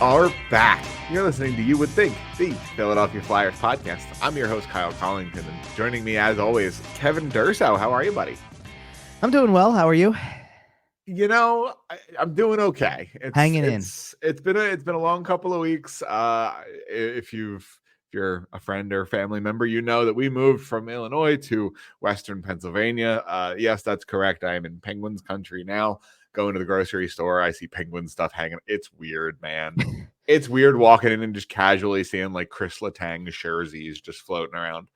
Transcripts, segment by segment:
are back. You're listening to You Would Think, the Philadelphia Flyers podcast. I'm your host, Kyle Collington, and joining me, as always, Kevin Durso. How are you, buddy? I'm doing well. How are you? You know, I'm doing okay. Hanging in. It's been a long couple of weeks. If you're a friend or family member, you know that we moved from Illinois to Western Pennsylvania. Yes, that's correct. I am in Penguins country now. Going to the grocery store, I see Penguin stuff hanging. It's weird, man. It's weird walking in and just casually seeing like Chris Letang jerseys just floating around.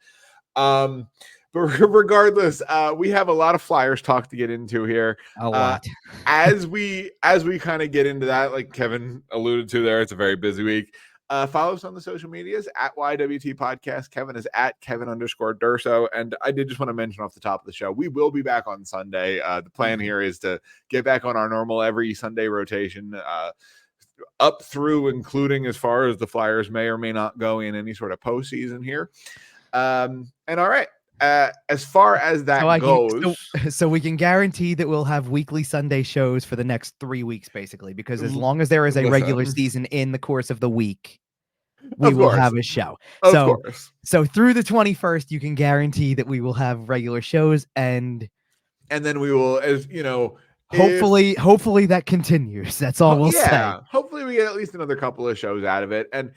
But regardless, we have a lot of Flyers talk to get into here. A lot. As we kind of get into that, like Kevin alluded to there, it's a very busy week. Follow us on the social medias at YWT Podcast. Kevin is at Kevin_Durso. And I did just want to mention off the top of the show, we will be back on Sunday. The plan here is to get back on our normal every Sunday rotation, up through including as far as the Flyers may or may not go in any sort of postseason here. And all right. As far as that goes, so we can guarantee that we'll have weekly Sunday shows for the next 3 weeks, basically, because as long as there is a regular season in the course of the week, we will have a show. So through the 21st, you can guarantee that we will have regular shows, and then we will, as you know, hopefully that continues. That's all we'll say. Hopefully we get at least another couple of shows out of it. And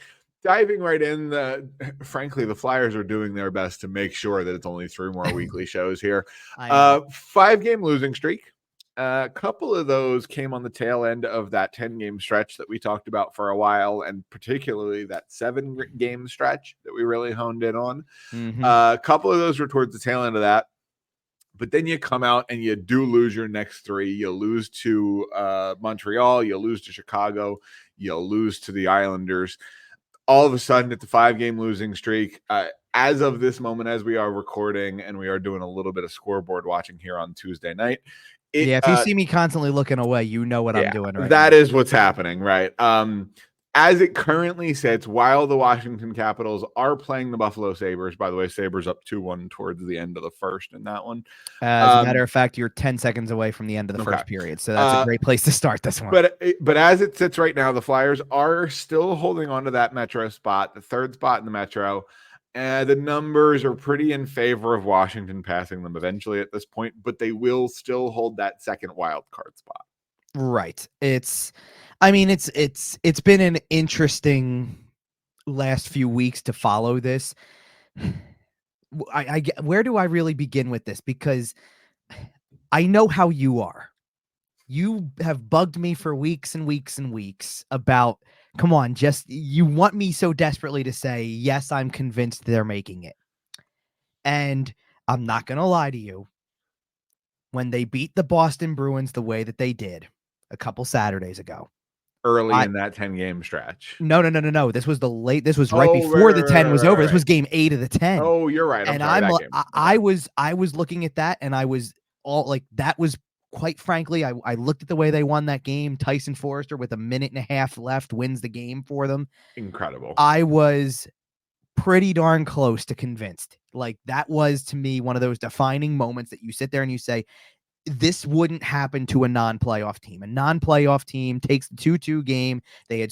diving right in, frankly, the Flyers are doing their best to make sure that it's only 3 more weekly shows here. 5-game losing streak. A couple of those came on the tail end of that 10-game stretch that we talked about for a while, and particularly that 7-game stretch that we really honed in on. Mm-hmm. A couple of those were towards the tail end of that. But then you come out and you do lose your next 3. You lose to Montreal. You lose to Chicago. You lose to the Islanders. All of a sudden, it's a 5-game losing streak. As of this moment, as we are recording, and we are doing a little bit of scoreboard watching here on Tuesday night. If you see me constantly looking away, you know what I'm doing right now. That is what's happening, right? As it currently sits, while the Washington Capitals are playing the Buffalo Sabres, by the way, Sabres up 2-1 towards the end of the first in that one. As a matter of fact, you're 10 seconds away from the end of the first period, so that's a great place to start this one. But as it sits right now, the Flyers are still holding on to that Metro spot, the 3rd spot in the Metro. And the numbers are pretty in favor of Washington passing them eventually at this point, but they will still hold that 2nd wild card spot. Right. It's been an interesting last few weeks to follow this. Where do I really begin with this? Because I know how you are. You have bugged me for weeks and weeks and weeks about, come on, you want me so desperately to say, yes, I'm convinced they're making it. And I'm not going to lie to you. When they beat the Boston Bruins the way that they did a couple Saturdays ago. Early in that 10-game stretch. No. This was This was right before the 10 was over. This was game 8 of the 10. Oh, you're right. I was looking at that, and I was all like, that was quite frankly, I looked at the way they won that game. Tyson Forrester with 1.5 minutes left wins the game for them. Incredible. I was pretty darn close to convinced. Like, that was to me one of those defining moments that you sit there and you say, this wouldn't happen to a non-playoff team. A non-playoff team takes the 2-2 game. They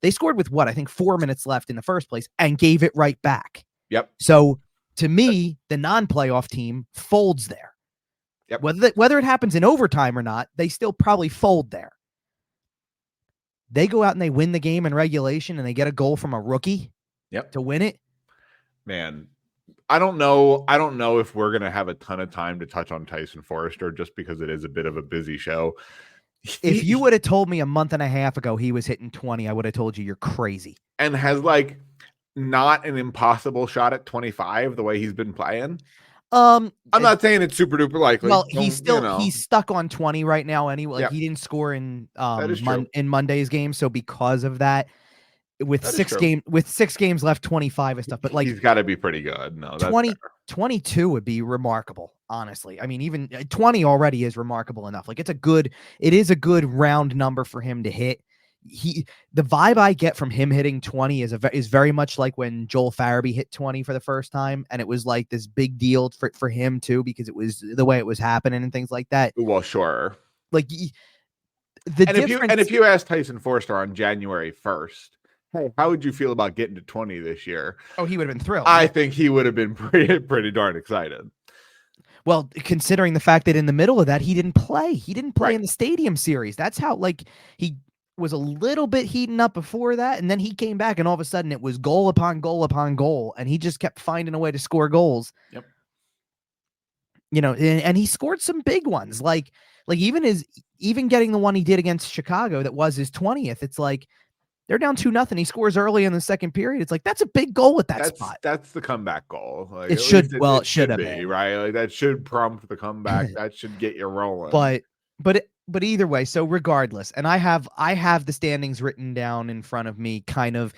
scored with I think 4 minutes left in the first place and gave it right back. Yep. So to me, the non-playoff team folds there. Yep. Whether it happens in overtime or not, they still probably fold there. They go out and they win the game in regulation, and they get a goal from a rookie to win it. Man, I don't know if we're going to have a ton of time to touch on Tyson Forrester just because it is a bit of a busy show. If you would have told me a month and a half ago he was hitting 20, I would have told you you're crazy. And has not an impossible shot at 25 the way he's been playing. I'm not saying it's super duper likely. Well, he's stuck on 20 right now anyway. He didn't score in Monday's game, so because of that, with 6 games left, 25 and stuff, but he's got to be pretty good. No, 22 would be remarkable, honestly. I mean, even 20 already is remarkable enough. Like, it is a good round number for him to hit. The vibe I get from him hitting 20 is very much like when Joel Farabee hit 20 for the first time, and it was like this big deal for him too, because it was the way it was happening and things like that. Well, sure. Like, The And difference, if you asked Tyson Forster on January 1st, hey, how would you feel about getting to 20 this year? oh, he would have been thrilled. I think he would have been pretty darn excited. Well, considering the fact that in the middle of that, he didn't play. He didn't play Right. in the Stadium Series. That's how, like, he was a little bit heating up before that, and then he came back, and all of a sudden it was goal upon goal upon goal, and he just kept finding a way to score goals. Yep. You know, and he scored some big ones, like even getting the one he did against Chicago that was his 20th. It's like they're down 2-0. He scores early in the second period. It's like that's a big goal at that spot. That's the comeback goal. Like, It should have be been, right. Like that should prompt the comeback. That should get you rolling. But either way, so regardless, and I have the standings written down in front of me, kind of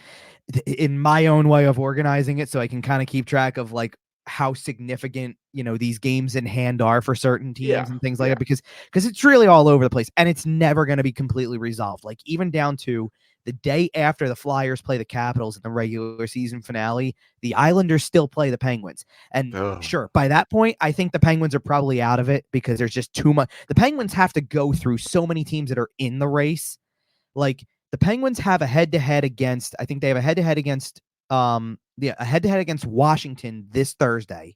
in my own way of organizing it, so I can kind of keep track of like how significant, you know, these games in hand are for certain teams and things like that, because it's really all over the place, and it's never going to be completely resolved. Like even down to the day after the Flyers play the Capitals in the regular season finale, the Islanders still play the Penguins. And sure, by that point, I think the Penguins are probably out of it because there's just too much. The Penguins have to go through so many teams that are in the race. Like the Penguins have a head-to-head against, I think they have a head-to-head against Washington this Thursday.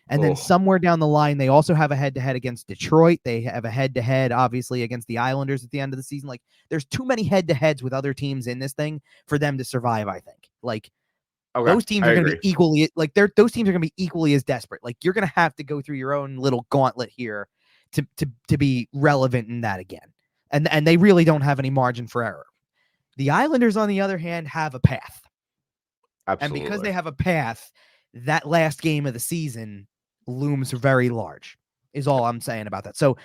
And then somewhere down the line, they also have a head-to-head against Detroit. They have a head-to-head, obviously, against the Islanders at the end of the season. Like, there's too many head-to-heads with other teams in this thing for them to survive, I think. Like, those teams are going to be equally, like, those teams are going to be equally as desperate. Like, you're going to have to go through your own little gauntlet here to be relevant in that again. And they really don't have any margin for error. The Islanders, on the other hand, have a path. Absolutely. And because they have a path, that last game of the season looms very large, is all I'm saying about that. So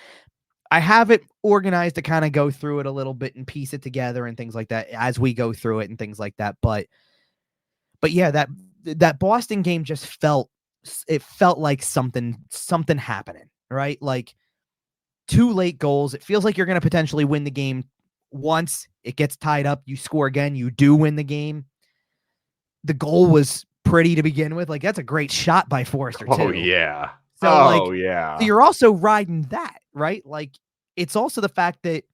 I have it organized to kind of go through it a little bit and piece it together and things like that as we go through it and things like that. But yeah, that Boston game just felt like something happening, right? Like 2 late goals. It feels like you're going to potentially win the game once. It gets tied up. You score again. You do win the game. The goal was pretty to begin with. Like, that's a great shot by Forster, too. Oh, yeah. So, so you're also riding that, right? Like, it's also the fact that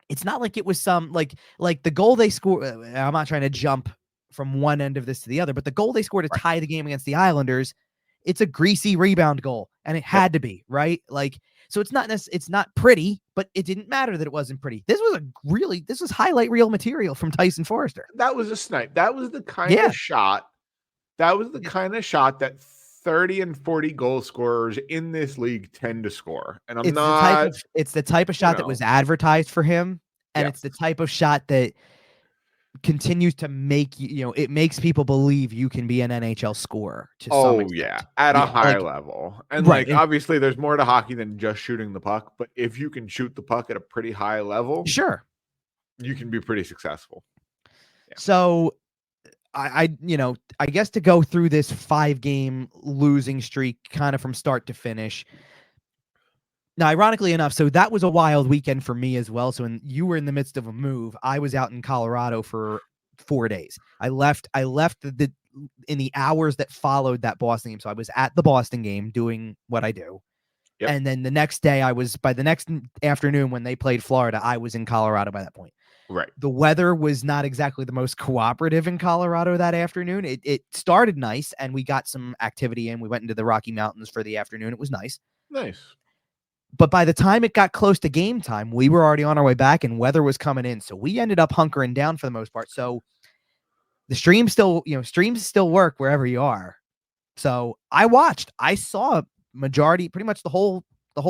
it's not like it was some, like the goal they scored. I'm not trying to jump from one end of this to the other, but the goal they scored to tie the game against the Islanders, it's a greasy rebound goal, and it had to be, right? Like, so it's not pretty, but it didn't matter that it wasn't pretty. This was highlight reel material from Tyson Forster. That was a snipe. That was the kind of shot. That was the kind of shot that 30 and 40 goal scorers in this league tend to score. And it's the type of shot that was advertised for him, and it's the type of shot that continues to make it makes people believe you can be an NHL scorer to some extent. At a high level. And obviously there's more to hockey than just shooting the puck, but if you can shoot the puck at a pretty high level, sure, you can be pretty successful. So I guess to go through this 5-game losing streak kind of from start to finish. Now, ironically enough, so that was a wild weekend for me as well. So when you were in the midst of a move, I was out in Colorado for 4 days. I left in the hours that followed that Boston game. So I was at the Boston game doing what I do. Yep. And then the next day by the next afternoon when they played Florida, I was in Colorado by that point. Right. The weather was not exactly the most cooperative in Colorado that afternoon. It started nice, and we got some activity in. We went into the Rocky Mountains for the afternoon. It was nice. Nice. But by the time it got close to game time, we were already on our way back, and weather was coming in. So we ended up hunkering down for the most part. So the streams still work wherever you are. So I saw majority, pretty much the whole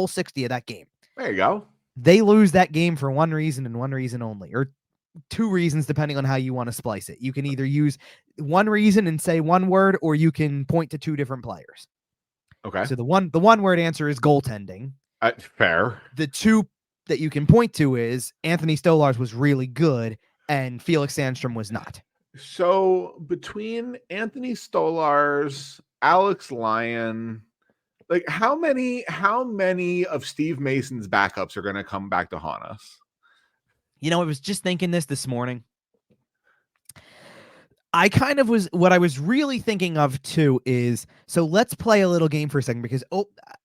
60 of that game. There you go. They lose that game for one reason and one reason only, or 2 reasons, depending on how you want to splice it. You can either use one reason and say one word, or you can point to 2 different players. Okay. So the one word answer is goaltending. Fair. The 2 that you can point to is Anthony Stolarz was really good and Felix Sandstrom was not. So between Anthony Stolarz, Alex Lyon, like how many of Steve Mason's backups are going to come back to haunt us? I was just thinking this morning. what I was really thinking of too is, so let's play a little game for a second, because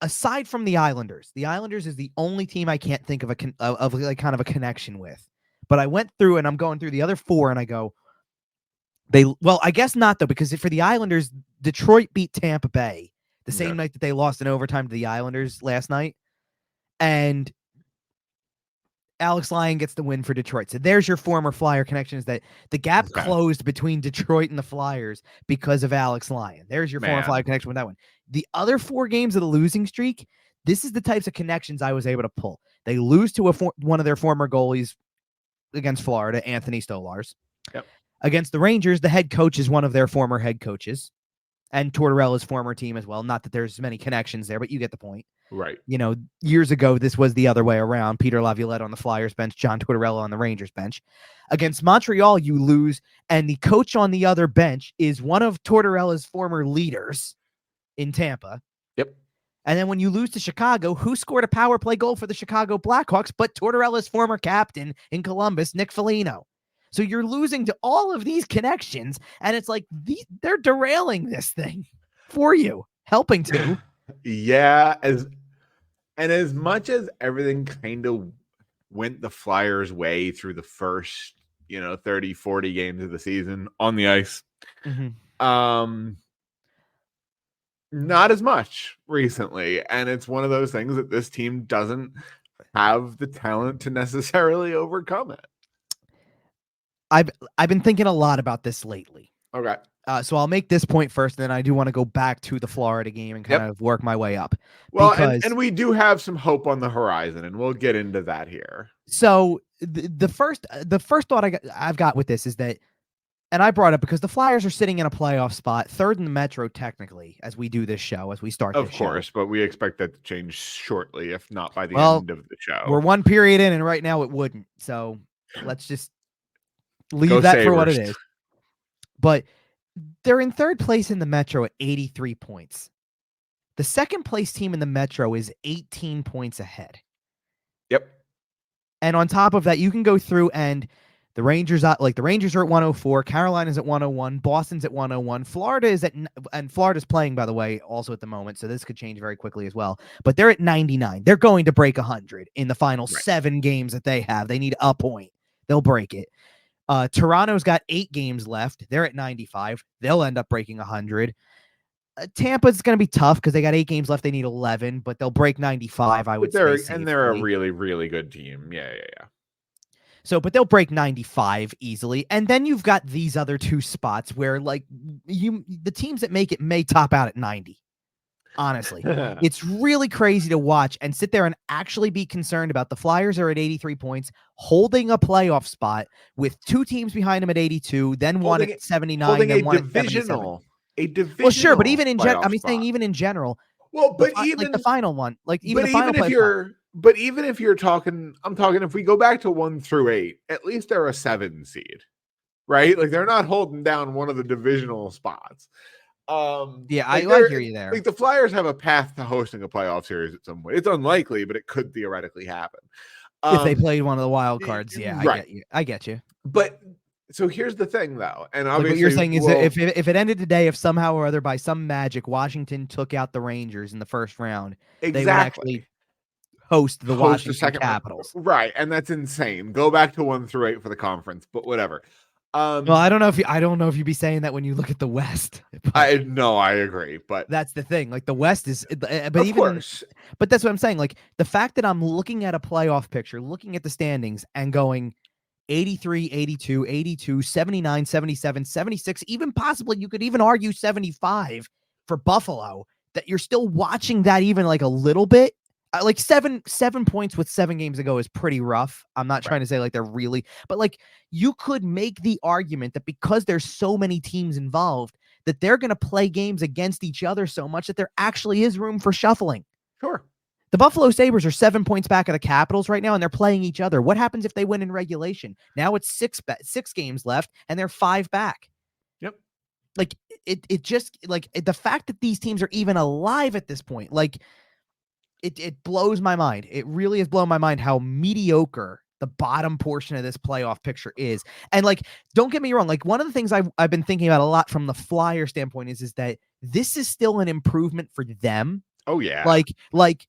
aside from the Islanders is the only team I can't think of like kind of a connection with. But I went through and I'm going through the other four and I go, well, I guess not though, because for the Islanders, Detroit beat Tampa Bay the same night that they lost in overtime to the Islanders last night. And Alex Lyon gets the win for Detroit. So there's your former Flyer connection, is that the gap closed between Detroit and the Flyers because of Alex Lyon. There's your former Flyer connection with that one. The other 4 games of the losing streak, this is the types of connections I was able to pull. They lose to one of their former goalies against Florida, Anthony Stolarz. Yep. Against the Rangers, the head coach is one of their former head coaches, and Tortorella's former team as well. Not that there's many connections there, but you get the point. Right. You know, years ago, this was the other way around. Peter Laviolette on the Flyers bench, John Tortorella on the Rangers bench. Against Montreal, you lose, and the coach on the other bench is one of Tortorella's former leaders in Tampa. Yep. And then when you lose to Chicago, who scored a power play goal for the Chicago Blackhawks but Tortorella's former captain in Columbus, Nick Foligno? So you're losing to all of these connections, and it's like they're derailing this thing for you, helping to. Yeah, as much as everything kind of went the Flyers' way through the first, 30, 40 games of the season on the ice, not as much recently. And it's one of those things that this team doesn't have the talent to necessarily overcome it. I've been thinking a lot about this lately. Okay. So I'll make this point first, and then I do want to go back to the Florida game and kind of work my way up. Well, and we do have some hope on the horizon, and we'll get into that here. So the first thought I've got with this is that, and I brought it because the Flyers are sitting in a playoff spot, 3rd in the Metro technically, as we do this show, as we start this show. Of course, but we expect that to change shortly, if not by the end of the show. We're 1 period in, and right now it wouldn't. So let's just leave that for what it is. But they're in 3rd place in the Metro at 83 points. The 2nd place team in the Metro is 18 points ahead. Yep. And on top of that, you can go through and the Rangers are at 104, Carolina's at 101, Boston's at 101, Florida is and Florida's playing, by the way, also at the moment, so this could change very quickly as well. But they're at 99. They're going to break 100 in the final 7 games that they have. They need a point. They'll break it. Toronto's got 8 games left. They're at 95. They'll end up breaking 100. Tampa's going to be tough because they got 8 games left. They need 11, but they'll break 95, I would say. And they're a really, really good team. Yeah. So, but they'll break 95 easily. And then you've got these other 2 spots where, the teams that make it may top out at 90. Honestly, it's really crazy to watch and sit there and actually be concerned about. The Flyers are at 83 points, holding a playoff spot with 2 teams behind them at 82, then one at 79, then one at 77. A divisional. Well, sure, but even in general, saying even in general. Well, but even the final one, but even if you're talking, I'm talking if we go back to 1 through 8, at least they're a 7 seed, right? Like they're not holding down one of the divisional spots. I hear you there. Like the Flyers have a path to hosting a playoff series at some point. It's unlikely, but it could theoretically happen if they played one of the wild cards. Yeah, right. I get you. But so here's the thing, though, and obviously what you're saying is that if it ended today, if somehow or other by some magic Washington took out the Rangers in the first round, they would actually host the Washington Capitals. Right, and that's insane. Go back to 1 through 8 for the conference, but whatever. Well, I don't know if you'd be saying that when you look at the West. I agree, but that's the thing. Like the West is, but of course. But that's what I'm saying. Like the fact that I'm looking at a playoff picture, looking at the standings, and going 83, 82, 82, 79, 77, 76, even possibly you could even argue 75 for Buffalo. That you're still watching that even like a little bit. Like 7 points with 7 games to go is pretty rough. I'm not trying to say like they're really, but like you could make the argument that because there's so many teams involved that they're going to play games against each other so much that there actually is room for shuffling. Sure. The Buffalo Sabres are 7 points back of the Capitals right now, and they're playing each other. What happens if they win in regulation? Now it's 6 games left, and they're 5 back. Yep. Like it just like the fact that these teams are even alive at this point, like. It blows my mind. It really has blown my mind how mediocre the bottom portion of this playoff picture is. And like, don't get me wrong. Like, one of the things I've been thinking about a lot from the Flyer standpoint is that this is still an improvement for them. Oh yeah. Like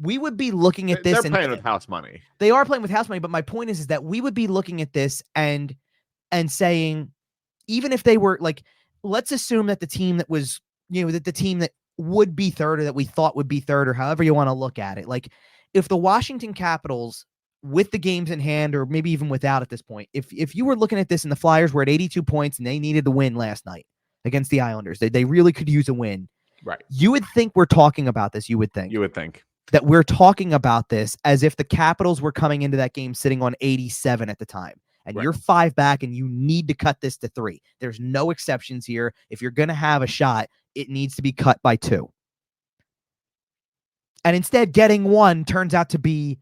we would be looking at this. They're playing with house money. They are playing with house money. But my point is that we would be looking at this and saying, even if they were like, let's assume that the team that was, that the team that would be third, or that we thought would be third, or however you want to look at it. Like, if the Washington Capitals, with the games in hand, or maybe even without at this point, if you were looking at this and the Flyers were at 82 points and they needed to win last night against the Islanders, they really could use a win. Right. You would think we're talking about this. You would think that we're talking about this as if the Capitals were coming into that game sitting on 87 at the time. And you're 5 back and you need to cut this to 3. There's no exceptions here. If you're going to have a shot, it needs to be cut by 2. And instead, getting 1 turns out to be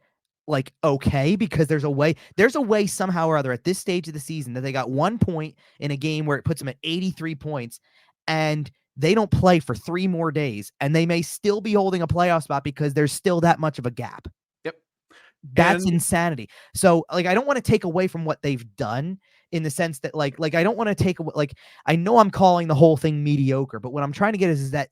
like, okay, because there's a way somehow or other at this stage of the season that they got 1 point in a game where it puts them at 83 points, and they don't play for 3 more days, and they may still be holding a playoff spot because there's still that much of a gap. Yep. That's insanity. So like, I don't want to take away from what they've done, in the sense that like I don't want to take away, like, I know I'm calling the whole thing mediocre, but what I'm trying to get is that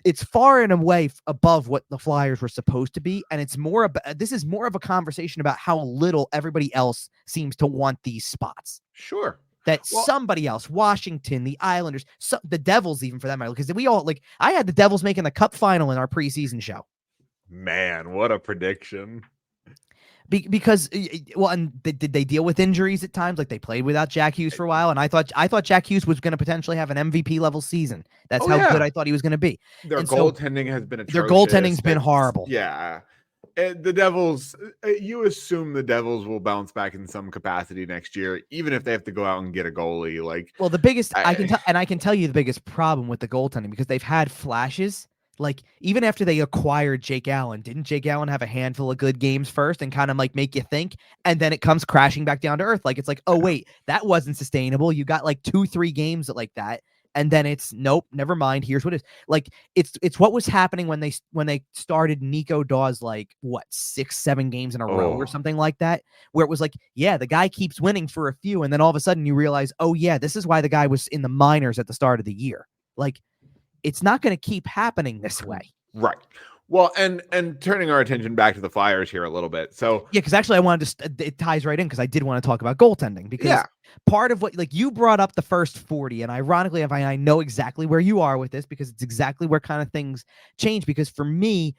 it's far and away above what the Flyers were supposed to be. And it's more about, this is more of a conversation about how little everybody else seems to want these spots. Sure. That somebody else, Washington, the Islanders, the Devils, even for that matter, because we all, like, I had the Devils making the Cup final in our preseason show. Man, what a prediction. Because, well, and did they deal with injuries at times? Like, they played without Jack Hughes for a while, and I thought Jack Hughes was going to potentially have an MVP level season. That's how good I thought he was going to be. Their goaltending has been atrocious. Their goaltending's been horrible. Yeah. The Devils, you assume the Devils will bounce back in some capacity next year, even if they have to go out and get a goalie. Like, well, the biggest I can tell you the biggest problem with the goaltending, because they've had flashes. Like, even after they acquired Jake Allen, didn't Jake Allen have a handful of good games first and kind of like make you think, and then it comes crashing back down to earth? Like, it's like, oh wait, that wasn't sustainable. You got like 2-3 games like that, and then it's nope, never mind. Here's what it is. Like, it's what was happening when they started Nico Dawes, like, what, 6-7 games in a row or something like that, where it was like, yeah, the guy keeps winning for a few, and then all of a sudden you realize, oh yeah, this is why the guy was in the minors at the start of the year. Like, it's not going to keep happening this way. Right. Well, and turning our attention back to the Flyers here a little bit. So yeah, because actually I wanted to, it ties right in, because I did want to talk about goaltending, because part of what, like, you brought up the first 40, and ironically, I know exactly where you are with this, because it's exactly where kind of things change. Because for me,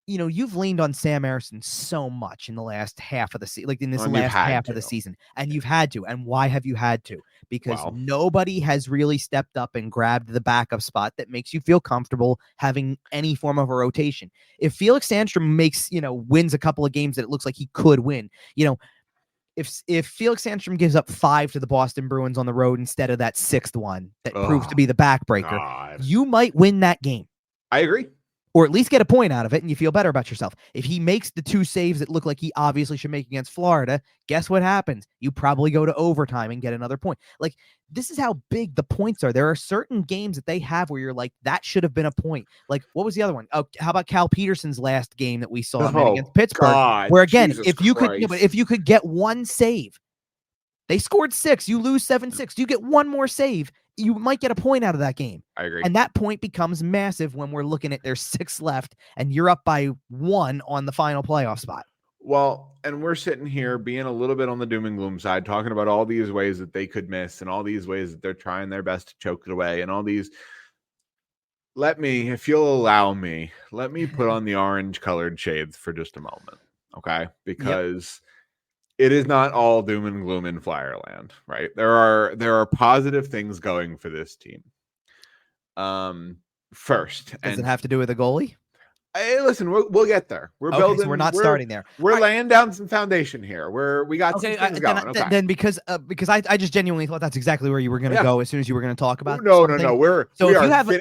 you've leaned on Sam Ersson so much in the last half of the season, like in this last half of the season, and you've had to. And why have you had to? Because nobody has really stepped up and grabbed the backup spot that makes you feel comfortable having any form of a rotation. If Felix Sandstrom wins a couple of games that it looks like he could win, if Felix Sandstrom gives up 5 to the Boston Bruins on the road instead of that 6th one that proves to be the backbreaker, you might win that game. I agree. Or at least get a point out of it, and you feel better about yourself. If he makes the 2 saves that look like he obviously should make against Florida, guess what happens? You probably go to overtime and get another point. Like, this is how big the points are. There are certain games that they have where you're like, that should have been a point. Like, what was the other one? Oh, how about Cal Peterson's last game that we saw against Pittsburgh? Where again, if you could get 1 save, they scored 6, you lose 7-6. You get 1 more save, you might get a point out of that game. I agree. And that point becomes massive when we're looking at there's 6 left and you're up by 1 on the final playoff spot. Well, and we're sitting here being a little bit on the doom and gloom side, talking about all these ways that they could miss and all these ways that they're trying their best to choke it away and all these. If you'll allow me, let me put on the orange colored shades for just a moment. Okay. Because it is not all doom and gloom in Flyerland, right? There are positive things going for this team. First, does it have to do with a goalie? Hey, listen, we'll get there. We're building. So we're not starting there. We're laying down some foundation here. We got some things going. Then because I just genuinely thought that's exactly where you were going to go as soon as you were going to talk about. No.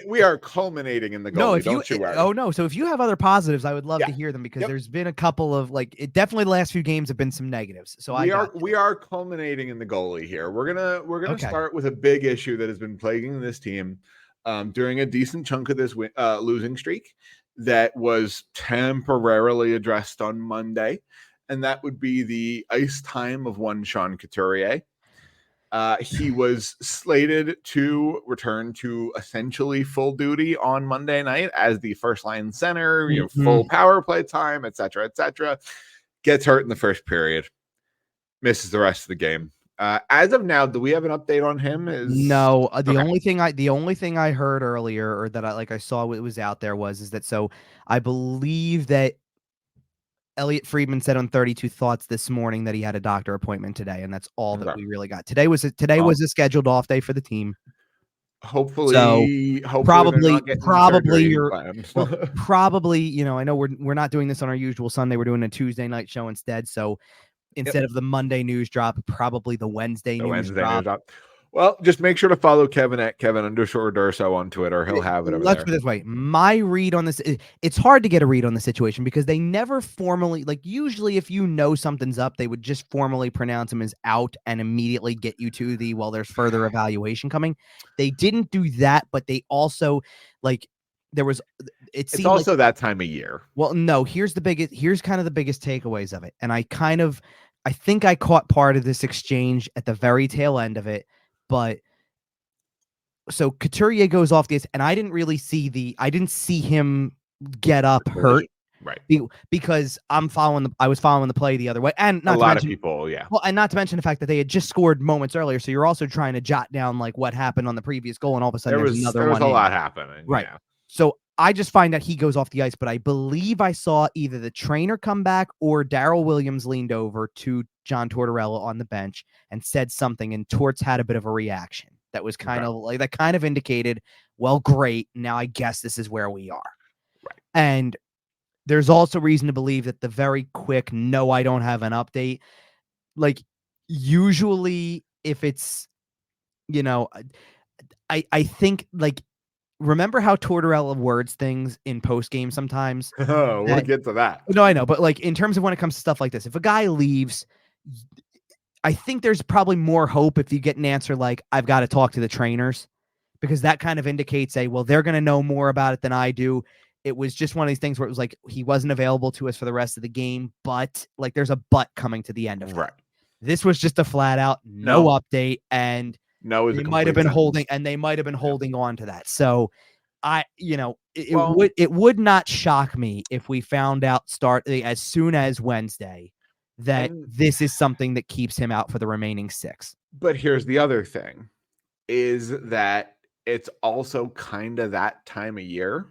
We are culminating in the goalie. Don't you worry. Oh no. So if you have other positives, I would love to hear them, because there's been a couple of definitely the last few games have been some negatives. So we are culminating in the goalie here. We're gonna start with a big issue that has been plaguing this team during a decent chunk of this losing streak that was temporarily addressed on Monday. and that would be the ice time of one Sean Couturier. He was slated to return to essentially full duty on Monday night as the first line center, full power play time, etc., etc. Gets hurt in the first period, misses the rest of the game. As of now, do we have an update on him? No. The only thing I heard earlier, or that I saw it was out there, is that so I believe that Elliot Friedman said on 32 Thoughts this morning that he had a doctor appointment today, and that's all that we really got. Today was a scheduled off day for the team. Hopefully probably probably I know we're not doing this on our usual Sunday. We're doing a Tuesday night show instead. So instead of the Monday news drop, probably the Wednesday news drop. Well, just make sure to follow Kevin at Kevin_Durso on Twitter. He'll have it over there. Let's put it this way. My read on this, it's hard to get a read on the situation because they never formally, usually if you know something's up, they would just formally pronounce him as out and immediately get you to there's further evaluation coming. They didn't do that, but they also, there was, it's also that time of year. Well, no, here's kind of the biggest takeaways of it. And I think I caught part of this exchange at the very tail end of it. But so Couturier goes off the ice, and I didn't see him get up hurt, right? Because I was following the play the other way, and not a lot of people, yeah. Well, and not to mention the fact that they had just scored moments earlier, so you're also trying to jot down what happened on the previous goal, and all of a sudden there was a lot happening, right? Yeah. So I just find that he goes off the ice, but I believe I saw either the trainer come back or Darrell Williams leaned over to John Tortorella on the bench and said something, and Torts had a bit of a reaction that was kind of indicated, well, great, now I guess this is where we are. Right. And there's also reason to believe that the very quick, no, I don't have an update. Usually if it's, I think remember how Tortorella words things in postgame sometimes? Oh, we'll get to that. No, I know, but in terms of when it comes to stuff like this, if a guy leaves, I think there's probably more hope if you get an answer like, I've got to talk to the trainers, because that kind of indicates well, they're going to know more about it than I do. It was just one of these things where it was he wasn't available to us for the rest of the game, but there's a but coming to the end of it. Right. This was just a flat out no update, and they might have been holding on to that. So it would not shock me if we found out as soon as Wednesday that this is something that keeps him out for the remaining 6. But here's the other thing, is that it's also kind of that time of year.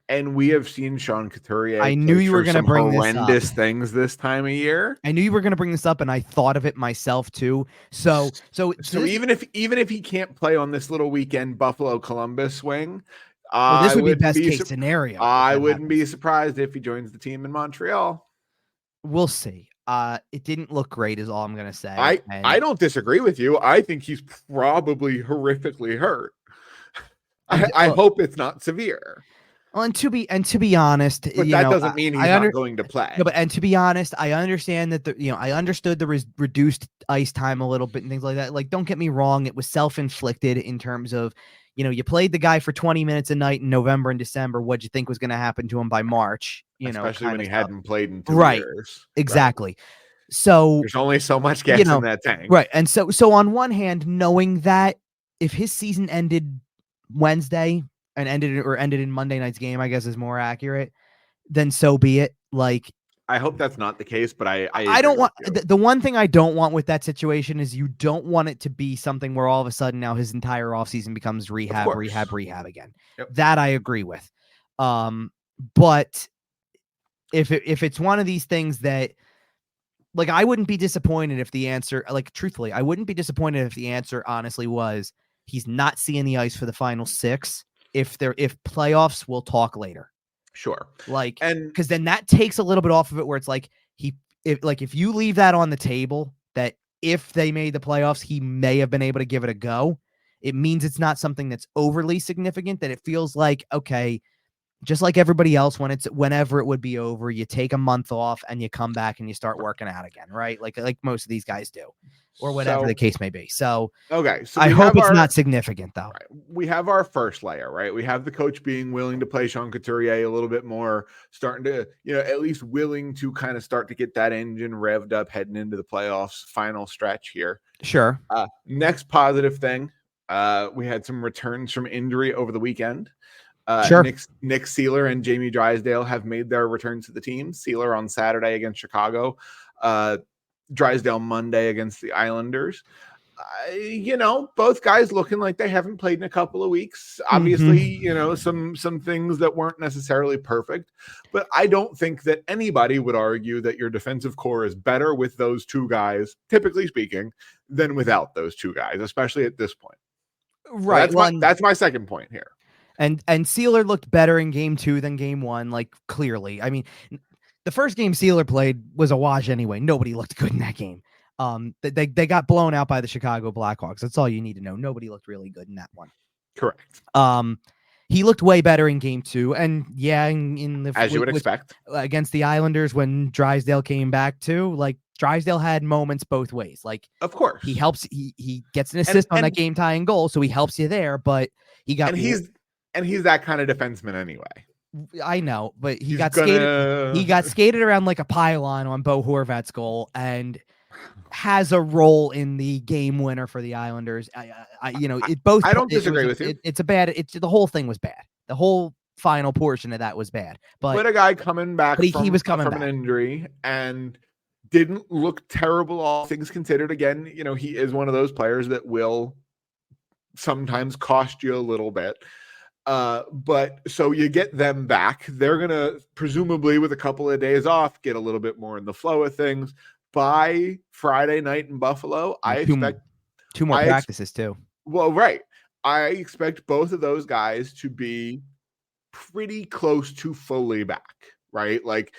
And we have seen Sean Couturier. I knew you were going to bring horrendous things this time of year. I knew you were going to bring this up, and I thought of it myself too. So even if he can't play on this little weekend Buffalo Columbus swing, this would be best case scenario. I wouldn't be surprised if he joins the team in Montreal. We'll see. It didn't look great, is all I'm going to say. I don't disagree with you. I think he's probably horrifically hurt. I hope it's not severe. Well, and to be honest, but that doesn't mean he's not going to play. No, and to be honest, I understand that I understood the reduced ice time a little bit and things like that. Don't get me wrong, it was self-inflicted in terms of, you played the guy for 20 minutes a night in November and December. What'd you think was going to happen to him by March? Especially when he hadn't played in 2 years. Exactly. Right. So there's only so much gas in that tank. Right. And so on one hand, knowing that if his season ended Wednesday and ended in Monday night's game, I guess is more accurate, then so be it. I hope that's not the case, but I don't want the one thing I don't want with that situation is you don't want it to be something where all of a sudden now his entire offseason becomes rehab again. Yep. That I agree with. But if it's one of these things that I wouldn't be disappointed if the answer, truthfully, I wouldn't be disappointed if the answer honestly was he's not seeing the ice for the final 6. If playoffs, we'll talk later. Sure. And because then that takes a little bit off of it where it's if you leave that on the table, that if they made the playoffs, he may have been able to give it a go. It means it's not something that's overly significant, that it feels like, okay, just like everybody else, whenever it would be over, you take a month off and you come back and you start working out again, right? Like most of these guys do, or whatever the case may be. So okay, so I hope it's not significant though. Right. We have our first layer, right? We have the coach being willing to play Sean Couturier a little bit more, starting to, at least willing to kind of start to get that engine revved up heading into the playoffs final stretch here. Sure. Next positive thing, we had some returns from injury over the weekend. Sure. Nick Seeler and Jamie Drysdale have made their returns to the team. Seeler on Saturday against Chicago, Drysdale Monday against the Islanders. Both guys looking like they haven't played in a couple of weeks. Obviously, some things that weren't necessarily perfect, but I don't think that anybody would argue that your defensive core is better with those two guys, typically speaking, than without those two guys, especially at this point. Right. So that's my second point here. And Seeler looked better in game 2 than game 1, like clearly. I mean, the first game Seeler played was a wash anyway. Nobody looked good in that game. They got blown out by the Chicago Blackhawks. That's all you need to know. Nobody looked really good in that one. Correct. He looked way better in game 2, and in the as you would expect against the Islanders when Drysdale came back too. Like Drysdale had moments both ways. Like of course he helps. He gets an assist on that game tying goal, so he helps you there. But he got and he's that kind of defenseman anyway. I know, but he got skated around like a pylon on Bo Horvat's goal and has a role in the game winner for the Islanders. I don't disagree with you. The whole thing was bad. The whole final portion of that was bad. But a guy coming back he was coming from back. An injury and didn't look terrible, all things considered. Again, he is one of those players that will sometimes cost you a little bit. But so you get them back. They're going to presumably, with a couple of days off, get a little bit more in the flow of things. By Friday night in Buffalo, I expect two more practices too. Well, right. I expect both of those guys to be pretty close to fully back, right? Like,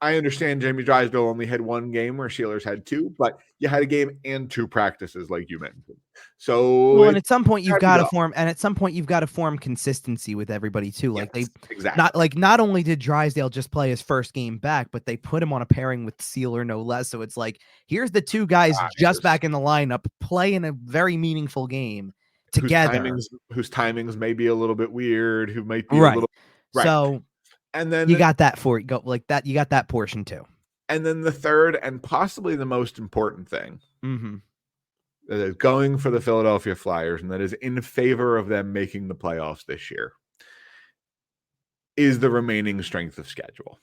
I understand Jamie Drysdale only had one game where Sealer's had two, but you had a game and two practices, like you mentioned. So, and at some point you've got to form consistency with everybody too. Like not only did Drysdale just play his first game back, but they put him on a pairing with Seeler, no less. So it's like, here's the two guys just back in the lineup, playing a very meaningful game together. Whose timings may be a little bit weird, who might be a little right. So. And then you got that you got that portion too. And then the third and possibly the most important thing that is going for the Philadelphia Flyers, and that is in favor of them making the playoffs this year, is the remaining strength of schedule.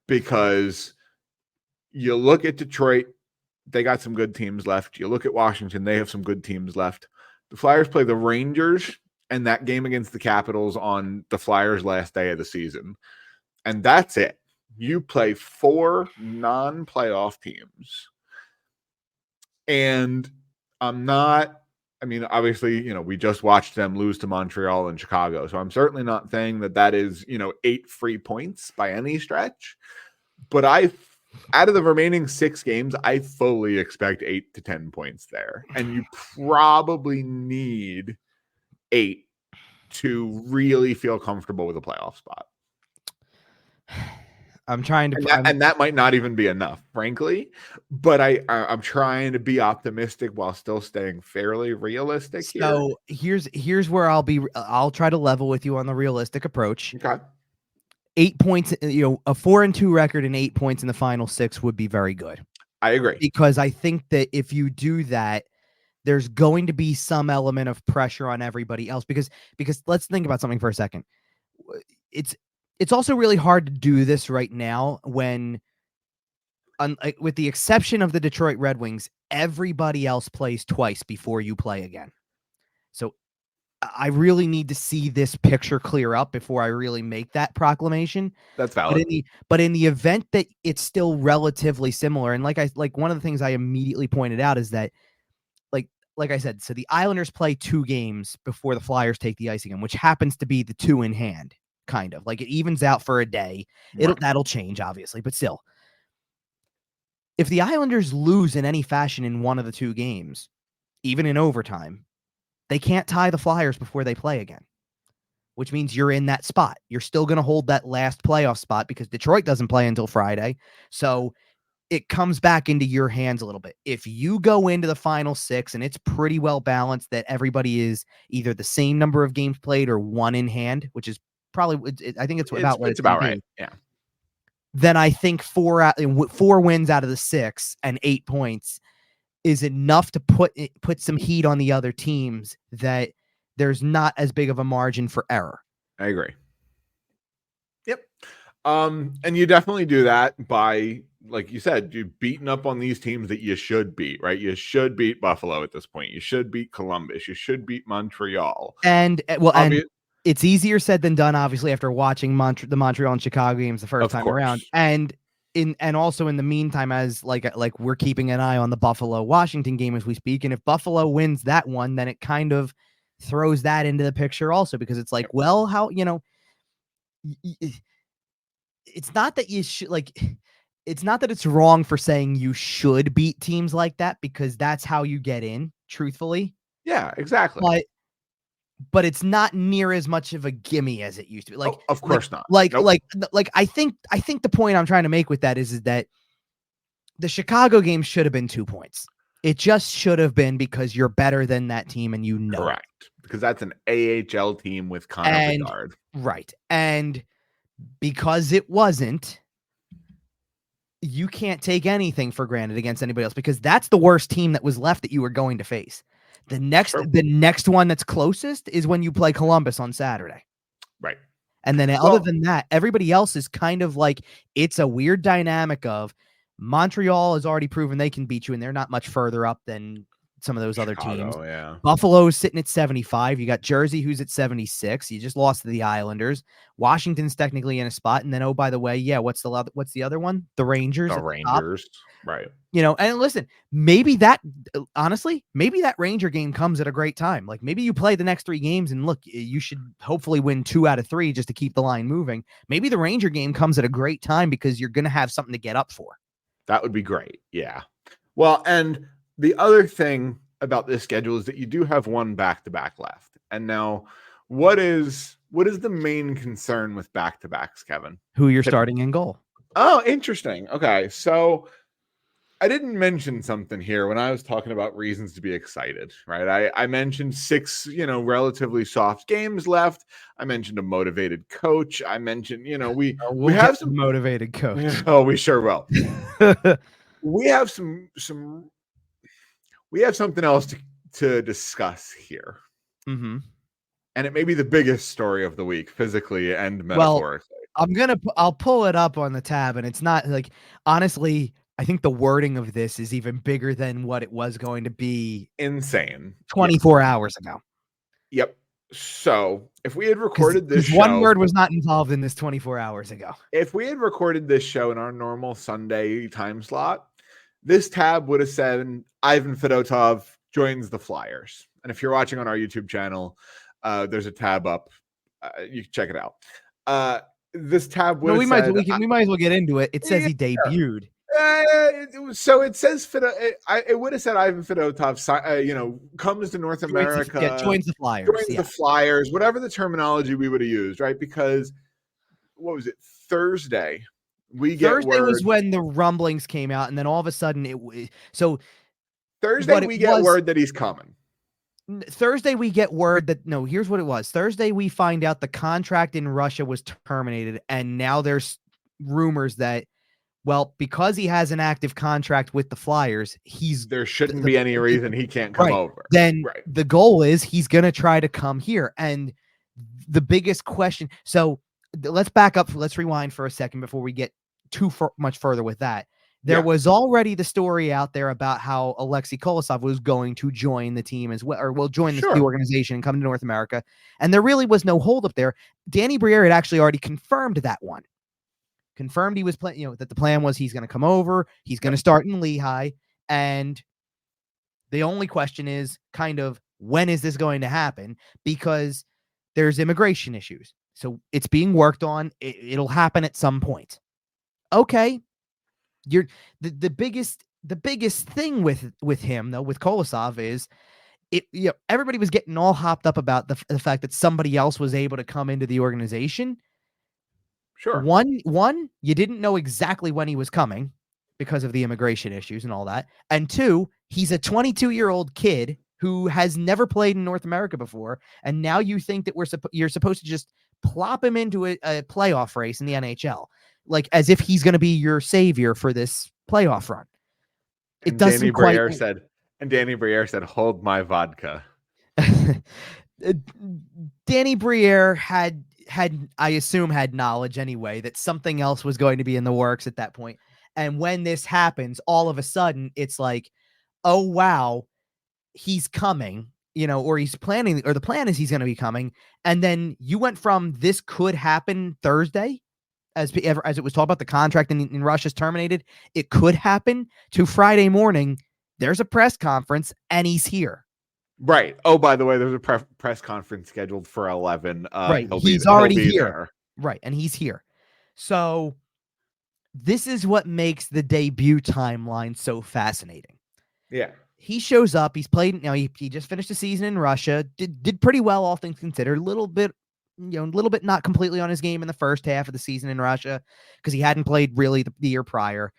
Because you look at Detroit, they got some good teams left. You look at Washington, they have some good teams left. The Flyers play the Rangers and that game against the Capitals on the Flyers' last day of the season. And that's it. You play 4 non-playoff teams. And obviously, we just watched them lose to Montreal and Chicago. So I'm certainly not saying that is, 8 free points by any stretch. But out of the remaining 6 games, I fully expect 8 to 10 points there. And you probably need 8 to really feel comfortable with a playoff spot. I'm trying to, and that might not even be enough, frankly. But I'm trying to be optimistic while still staying fairly realistic. So here's where I'll try to level with you on the realistic approach. Okay. 8 points, a 4-2 record and 8 points in the final 6 would be very good. I agree, because I think that if you do that, there's going to be some element of pressure on everybody else because let's think about something for a second. It's also really hard to do this right now when, with the exception of the Detroit Red Wings, everybody else plays twice before you play again. So I really need to see this picture clear up before I really make that proclamation. That's valid. But in the event that it's still relatively similar, and like one of the things I immediately pointed out is that, like I said, so the Islanders play 2 games before the Flyers take the ice again, which happens to be the 2 in hand, kind of. Like it evens out for a day. That'll change, obviously, but still. If the Islanders lose in any fashion in one of the 2 games, even in overtime, they can't tie the Flyers before they play again. which means you're in that spot. You're still going to hold that last playoff spot because Detroit doesn't play until Friday. So it comes back into your hands a little bit. If you go into the final 6 and it's pretty well balanced that everybody is either the same number of games played or one in hand, which is probably, I think it's about what it's about right. Yeah. Then I think 4 wins out of the 6 and 8 points is enough to put some heat on the other teams that there's not as big of a margin for error. I agree. Yep. And you definitely do that by, like you said, you beating up on these teams that you should beat, right? You should beat Buffalo at this point. You should beat Columbus. You should beat Montreal. And it's easier said than done, obviously, after watching the Montreal and Chicago games the first time around. And also in the meantime, as like we're keeping an eye on the Buffalo-Washington game as we speak. And if Buffalo wins that one, then it kind of throws that into the picture also, because it's like, well, how, it's not that you should, it's not that it's wrong for saying you should beat teams like that, because that's how you get in, truthfully. Yeah, exactly. But it's not near as much of a gimme as it used to be. Of course not. I think the point I'm trying to make with that is that the Chicago game should have been 2 points. It just should have been, because you're better than that team and you know. Correct. Because that's an AHL team with Connor Bedard. Right. And because it wasn't, you can't take anything for granted against anybody else, because that's the worst team that was left that you were going to face. The next one that's closest is when you play Columbus on Saturday. Right. And then other than that, everybody else is kind of like, it's a weird dynamic of Montreal has already proven they can beat you, and they're not much further up than some of those other teams. Yeah. Buffalo is sitting at 75. You got Jersey, who's at 76. You just lost to the Islanders. Washington's technically in a spot. And then, oh, by the way, yeah, what's the other one? The Rangers. The Rangers. Right. And listen, maybe that Ranger game comes at a great time. Like, maybe you play the next 3 games and look, you should hopefully win 2 out of 3 just to keep the line moving. Maybe the Ranger game comes at a great time because you're going to have something to get up for. That would be great. Yeah. Well, and the other thing about this schedule is that you do have one back-to-back left. And now, what is the main concern with back-to-backs, Kevin? Who you're starting in goal. Oh, interesting. Okay. So I didn't mention something here when I was talking about reasons to be excited, right? I mentioned 6, relatively soft games left. I mentioned a motivated coach. I mentioned, we have some motivated coach. Oh, we sure will. We have we have something else to discuss here. Mm-hmm. And it may be the biggest story of the week, physically and metaphorically. Well, I'll pull it up on the tab, and it's not like, honestly, I think the wording of this is even bigger than what it was going to be. Insane. 24 hours ago. Yep. So if we had recorded this show, one word was not involved in this 24 hours ago. If we had recorded this show in our normal Sunday time slot, this tab would have said Ivan Fedotov joins the Flyers. And if you're watching on our YouTube channel, there's a tab up. You can check it out. This tab would we might as well get into it. It says he debuted. So it says it would have said Ivan Fedotov, comes to North America, joins the Flyers, the Flyers, whatever the terminology we would have used, right? Because what was it? Thursday was when the rumblings came out, and then all of a sudden Thursday we get word that he's coming. Thursday we get word that here's what it was. Thursday we find out the contract in Russia was terminated, and now there's rumors that, well, because he has an active contract with the Flyers, there shouldn't be any reason he can't come over. Then the goal is he's going to try to come here. And the biggest question, so let's back up. Let's rewind for a second before we get too much further with that. There was already the story out there about how Alexei Kolosov was going to join the team as well, or will join the organization and come to North America. And there really was no hold up there. Danny Briere had actually already confirmed that one. Confirmed he was playing, that the plan was he's going to come over, he's going to start in Lehigh, and the only question is kind of, when is this going to happen? Because there's immigration issues. So it's being worked on. It'll happen at some point. Okay. The biggest thing with him, though, with Kolosov, is everybody was getting all hopped up about the fact that somebody else was able to come into the organization. Sure. One, you didn't know exactly when he was coming because of the immigration issues and all that. And two, he's a 22-year-old kid who has never played in North America before. And now you think that you're supposed to just plop him into a playoff race in the NHL, like as if he's going to be your savior for this playoff run. It doesn't quite. And Danny Briere said, "Hold my vodka." Danny Briere had I assume had knowledge anyway that something else was going to be in the works at that point. And when this happens, all of a sudden it's like, oh wow, he's coming, or he's planning, or the plan is he's going to be coming. And then you went from this could happen Thursday, as it was talked about, the contract in Russia's terminated, it could happen, to Friday morning, there's a press conference and he's here. Right. Oh, by the way, there's a press conference scheduled for 11. Right. He's already here. There. Right. And he's here. So this is what makes the debut timeline so fascinating. Yeah. He shows up. He's played. He just finished the season in Russia. Did pretty well, all things considered. A little bit not completely on his game in the first half of the season in Russia because he hadn't played really the year prior.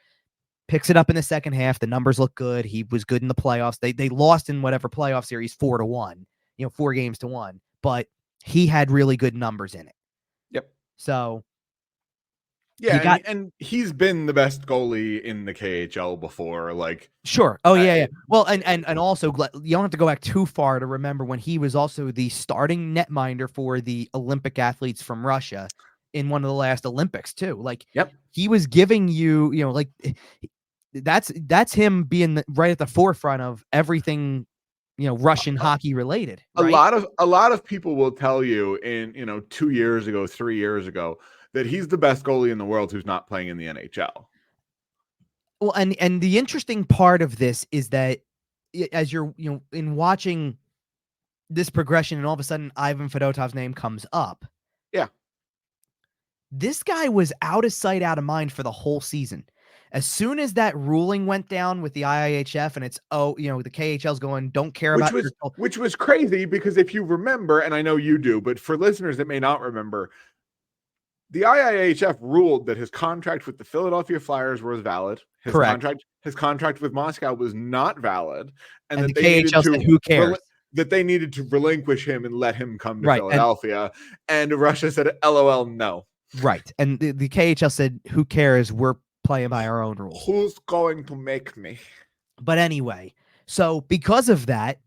Picks it up in the second half. The numbers look good. He was good in the playoffs. They lost in whatever playoff series 4-1, 4-1, but he had really good numbers in it. Yep. So yeah, and he's been the best goalie in the KHL before. Like, sure. Oh yeah. Well, and also you don't have to go back too far to remember when he was also the starting netminder for the Olympic athletes from Russia in one of the last Olympics too. Like, yep, he was giving you, like. That's him being right at the forefront of everything, Russian hockey related. Right? A lot of people will tell you in 2 years ago, 3 years ago, that he's the best goalie in the world who's not playing in the NHL. Well, and the interesting part of this is that as you're in watching this progression, and all of a sudden Ivan Fedotov's name comes up. Yeah, this guy was out of sight, out of mind for the whole season. As soon as that ruling went down with the IIHF and it's, the KHL's going, don't care about which was crazy because if you remember, and I know you do, but for listeners that may not remember, the IIHF ruled that his contract with the Philadelphia Flyers was valid. His contract with Moscow was not valid. And that the KHL said, who cares? That they needed to relinquish him and let him come to Philadelphia. And Russia said, LOL, no. Right. And the KHL said, who cares? We're playing by our own rules. Who's going to make me? But anyway, so because of that,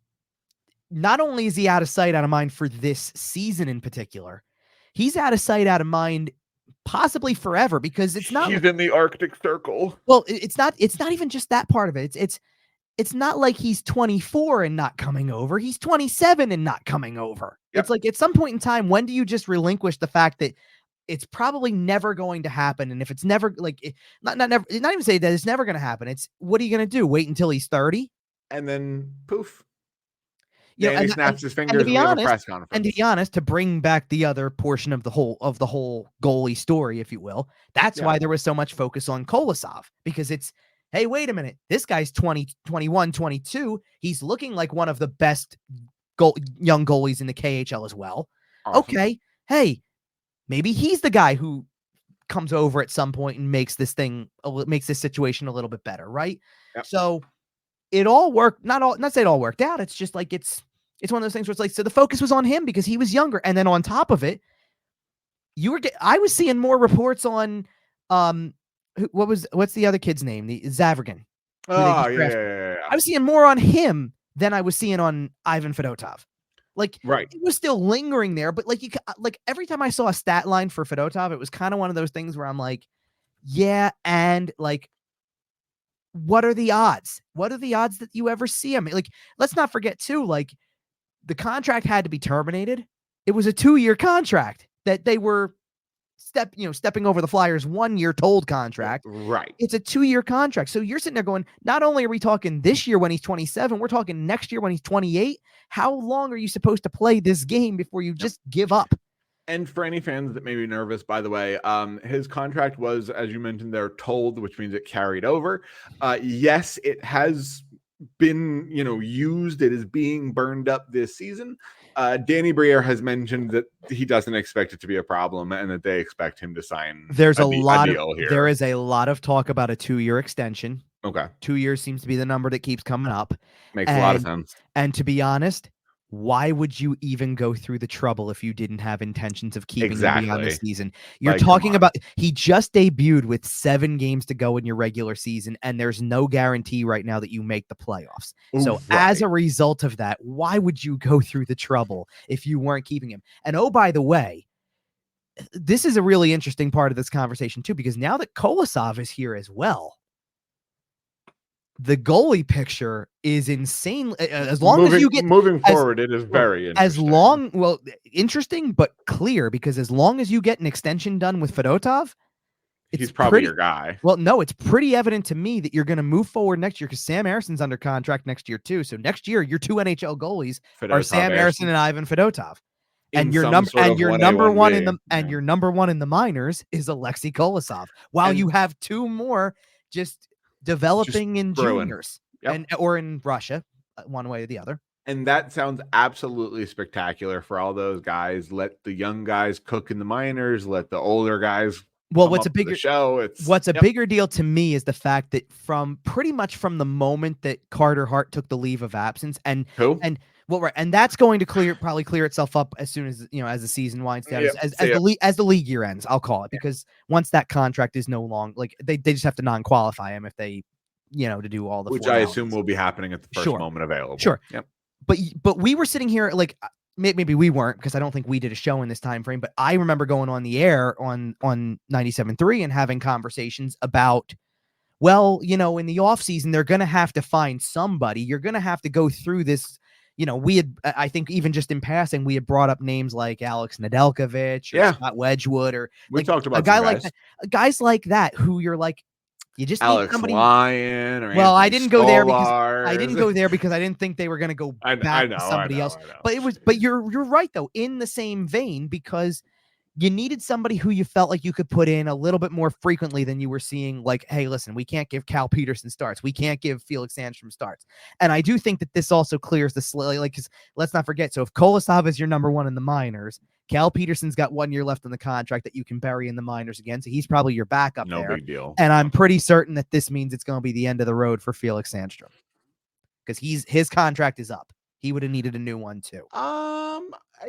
not only is he out of sight, out of mind for this season in particular, he's out of sight, out of mind possibly forever, because it's not. He's in the Arctic Circle. Well, it's not even just that part of it. It's not like he's 24 and not coming over. He's 27 and not coming over. Yep. It's like at some point in time, when do you just relinquish the fact that it's probably never going to happen? And if it's never, like, not even say that it's never going to happen. It's, what are you going to do? Wait until he's 30? And then poof. Yeah, and he snaps his fingers and we have a press conference. And to be honest, to bring back the other portion of the whole goalie story, if you will, that's why there was so much focus on Kolosov, because it's, hey, wait a minute, this guy's 20, 21, 22. He's looking like one of the best young goalies in the KHL as well. Awesome. Okay, hey, maybe he's the guy who comes over at some point and makes this situation a little bit better, right? Yep. So it all worked. Not say it all worked out. It's just like it's one of those things where it's like, so the focus was on him because he was younger, and then on top of it, I was seeing more reports on what's the other kid's name? The Zavragin. Oh yeah. I was seeing more on him than I was seeing on Ivan Fedotov. Like, right. It was still lingering there, but like every time I saw a stat line for Fedotov, it was kind of one of those things where I'm like, yeah, and like, what are the odds? What are the odds that you ever see him? Like, let's not forget too, like, the contract had to be terminated. It was a 2-year contract that they were stepping over the Flyers' 1-year told contract. Right. It's a 2-year contract. So you're sitting there going, not only are we talking this year when he's 27, we're talking next year when he's 28. How long are you supposed to play this game before you just give up? And for any fans that may be nervous, by the way, his contract was, as you mentioned, they're told, which means it carried over. Yes, it has been, used. It is being burned up this season. Danny Briere has mentioned that he doesn't expect it to be a problem and that they expect him to sign There's a deal here. There is a lot of talk about a 2-year extension. Okay. 2 years seems to be the number that keeps coming up. Makes a lot of sense. And to be honest, why would you even go through the trouble if you didn't have intentions of keeping him beyond the season? You're talking about, he just debuted with 7 games to go in your regular season, and there's no guarantee right now that you make the playoffs. So as a result of that, why would you go through the trouble if you weren't keeping him? And oh, by the way, this is a really interesting part of this conversation too, because now that Kolosov is here as well, the goalie picture is insane. As long as you get moving forward, it is very interesting. Interesting, but clear, because as long as you get an extension done with Fedotov, he's probably your guy. Well, no, it's pretty evident to me that you're going to move forward next year, because Sam Erson's under contract next year too. So next year, your 2 NHL goalies are Sam Erson and Ivan Fedotov. And your number one in the minors is Alexei Kolosov, while you have 2 more just developing in juniors or in Russia, one way or the other. And that sounds absolutely spectacular for all those guys. Let the young guys cook in the minors, let the older guys what's a bigger bigger deal to me is the fact that pretty much from the moment that Carter Hart took the leave of absence and that's going to probably clear itself up as soon as as the season winds down, as the league year ends, I'll call it, because once that contract is no longer, like, they just have to non-qualify him if they to do all the, which I assume will be happening at the first moment available. Sure. Yep. But we were sitting here, like, maybe we weren't, because I don't think we did a show in this time frame, but I remember going on the air on 97.3 and having conversations about, well, in the off season, they're going to have to find somebody. You're going to have to go through this. We had, I think, even just in passing, we had brought up names like Alex Nedeljkovic or Scott Wedgwood, or we talked about a guy like that, guys like that, who you're like, you just Alex need somebody. Lyon, or well, Anthony I didn't go there because I didn't think they were going to go back to somebody else. But you're right though, in the same vein, because you needed somebody who you felt like you could put in a little bit more frequently than you were seeing. Like, hey, listen, we can't give Cal Peterson starts. We can't give Felix Sandstrom starts. And I do think that this also clears the slate. Like, because let's not forget. So if Kolosov is your number 1 in the minors, Cal Peterson's got 1 year left on the contract that you can bury in the minors again. So he's probably your backup there. No big deal. And I'm pretty certain that this means it's going to be the end of the road for Felix Sandstrom, because his contract is up. He would have needed a new one too.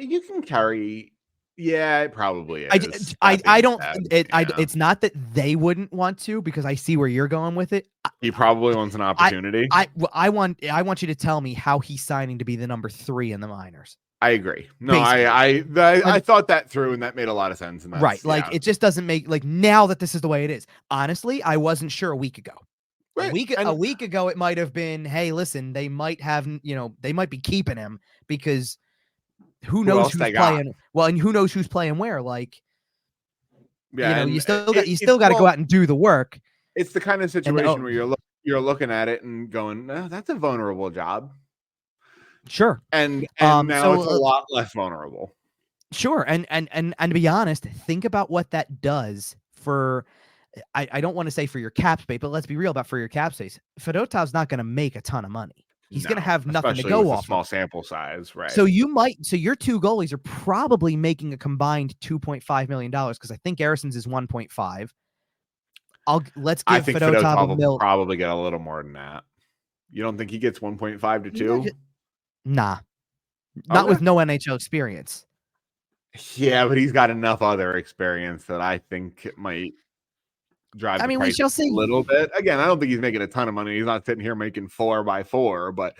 You can carry. Yeah, it probably is. It's not that they wouldn't want to, because I see where you're going with it. He probably wants an opportunity. I want you to tell me how he's signing to be the number 3 in the minors. I agree. No, I thought that through, and that made a lot of sense. And right. Like, it just doesn't make, like, now that this is the way it is. Honestly, I wasn't sure a week ago. Right. A week ago, it might have been, hey, listen, they might have, they might be keeping him, because who knows who's playing. Well, and who knows who's playing where? Like, you still got to go out and do the work. It's the kind of situation where you're looking at it and going, no, that's a vulnerable job. Sure. And now it's a lot less vulnerable. Sure. And to be honest, think about what that does for, I don't want to say for your cap space, but let's be real about for your cap space. Fedotov's not going to make a ton of money. He's going to have nothing to go off. Small sample size, right? So so your 2 goalies are probably making a combined $2.5 million, because I think Harrison's is 1.5. Let's give Fedotov will probably get a little more than that. You don't think he gets 1.5 to 2? Nah, not with no NHL experience. Yeah, but he's got enough other experience that I think it might drive the price a little bit. Again, I don't think he's making a ton of money. He's not sitting here making 4x4, but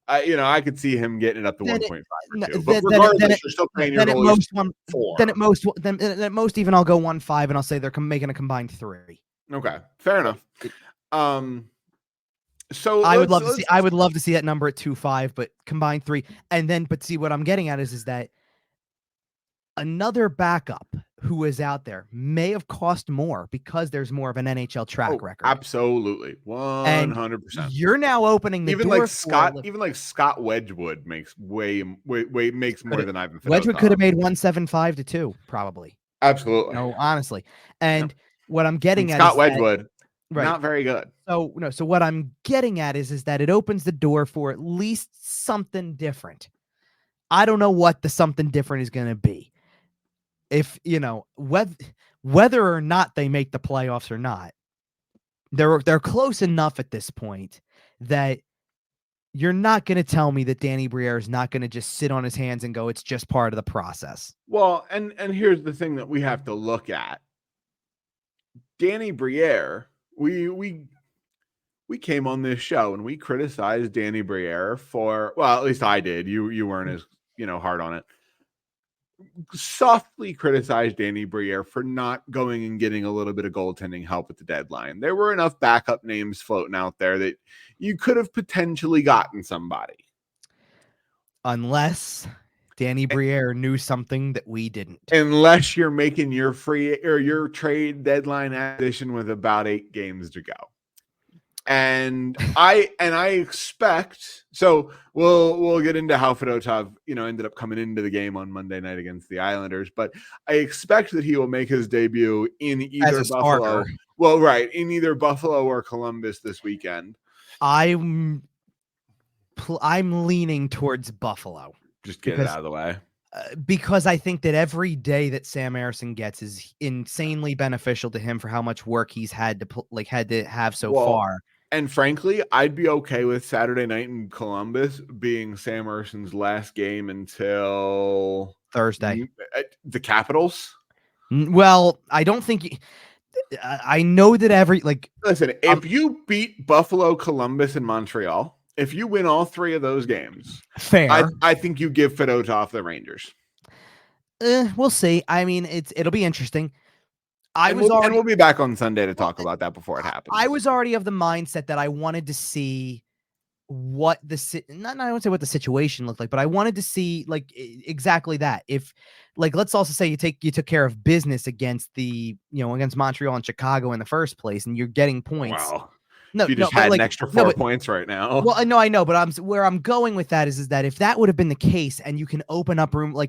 I could see him getting it up to 1.5 or 2. But regardless, you're still paying your goalies 4. Then at most, even I'll go 1.5, and I'll say they're making a combined 3. Okay, fair enough. So I would love to see that number at 2.5, but combined 3. And then, but see, what I'm getting at is that another backup who is out there may have cost more, because there's more of an NHL track record. Absolutely. 100%. You're now opening the door even Scott Wedgwood makes makes more than Ivan Fedotov. Wedgwood could have made 1.75 to 2, probably. Absolutely. No, honestly. And what I'm getting at Scott Wedgwood, Right. Not very good. So no. So what I'm getting at is that it opens the door for at least something different. I don't know what the something different is going to be. If whether or not they make the playoffs or not, they're close enough at this point that you're not going to tell me that Danny Briere is not going to just sit on his hands and go, it's just part of the process. Well, and here's the thing that we have to look at. Danny Briere, we came on this show and we criticized Danny Briere for, well, at least I did. You weren't as, hard on it. Softly criticized Danny Briere for not going and getting a little bit of goaltending help at the deadline. There were enough backup names floating out there that you could have potentially gotten somebody. Unless Danny Briere knew something that we didn't. Unless you're making your free or your trade deadline acquisition with about 8 games to go. And I expect, so we'll get into how Fedotov, ended up coming into the game on Monday night against the Islanders, but I expect that he will make his debut in either Buffalo. Well, right, in either Buffalo or Columbus this weekend. I'm leaning towards Buffalo. Just get it out of the way. Because I think that every day that Sam Ersson gets is insanely beneficial to him for how much work he's had to have so far. And frankly, I'd be okay with Saturday night in Columbus being Sam Ersson's last game until Thursday. The Capitals. Well, I don't think. I know that listen, if you beat Buffalo, Columbus, and Montreal, if you win all 3 of those games, fair. I think you give Fedotov the Rangers. We'll see. I mean, it'll be interesting. We'll be back on Sunday to talk about that before it happens. I was already of the mindset that I wanted to see what I won't say what the situation looked like, but I wanted to see exactly that. If let's also say you took care of business against against Montreal and Chicago in the first place, and you're getting points. Wow. No, you just had an extra 4 points right now. Well, no, I know, but where I'm going with that is that if that would have been the case, and you can open up room,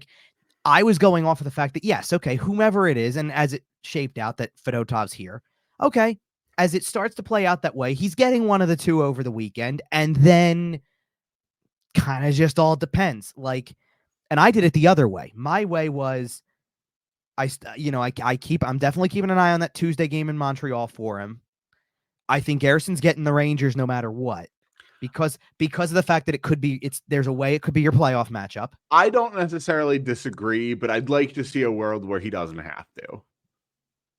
I was going off of the fact that yes, okay, whomever it is, and as it shaped out that Fedotov's here, okay, as it starts to play out that way, he's getting one of the 2 over the weekend, and then kind of just all depends. And I did it the other way. My way was, I'm definitely keeping an eye on that Tuesday game in Montreal for him. I think Ersson's getting the Rangers no matter what. Because of the fact that there's a way it could be your playoff matchup. I don't necessarily disagree, but I'd like to see a world where he doesn't have to.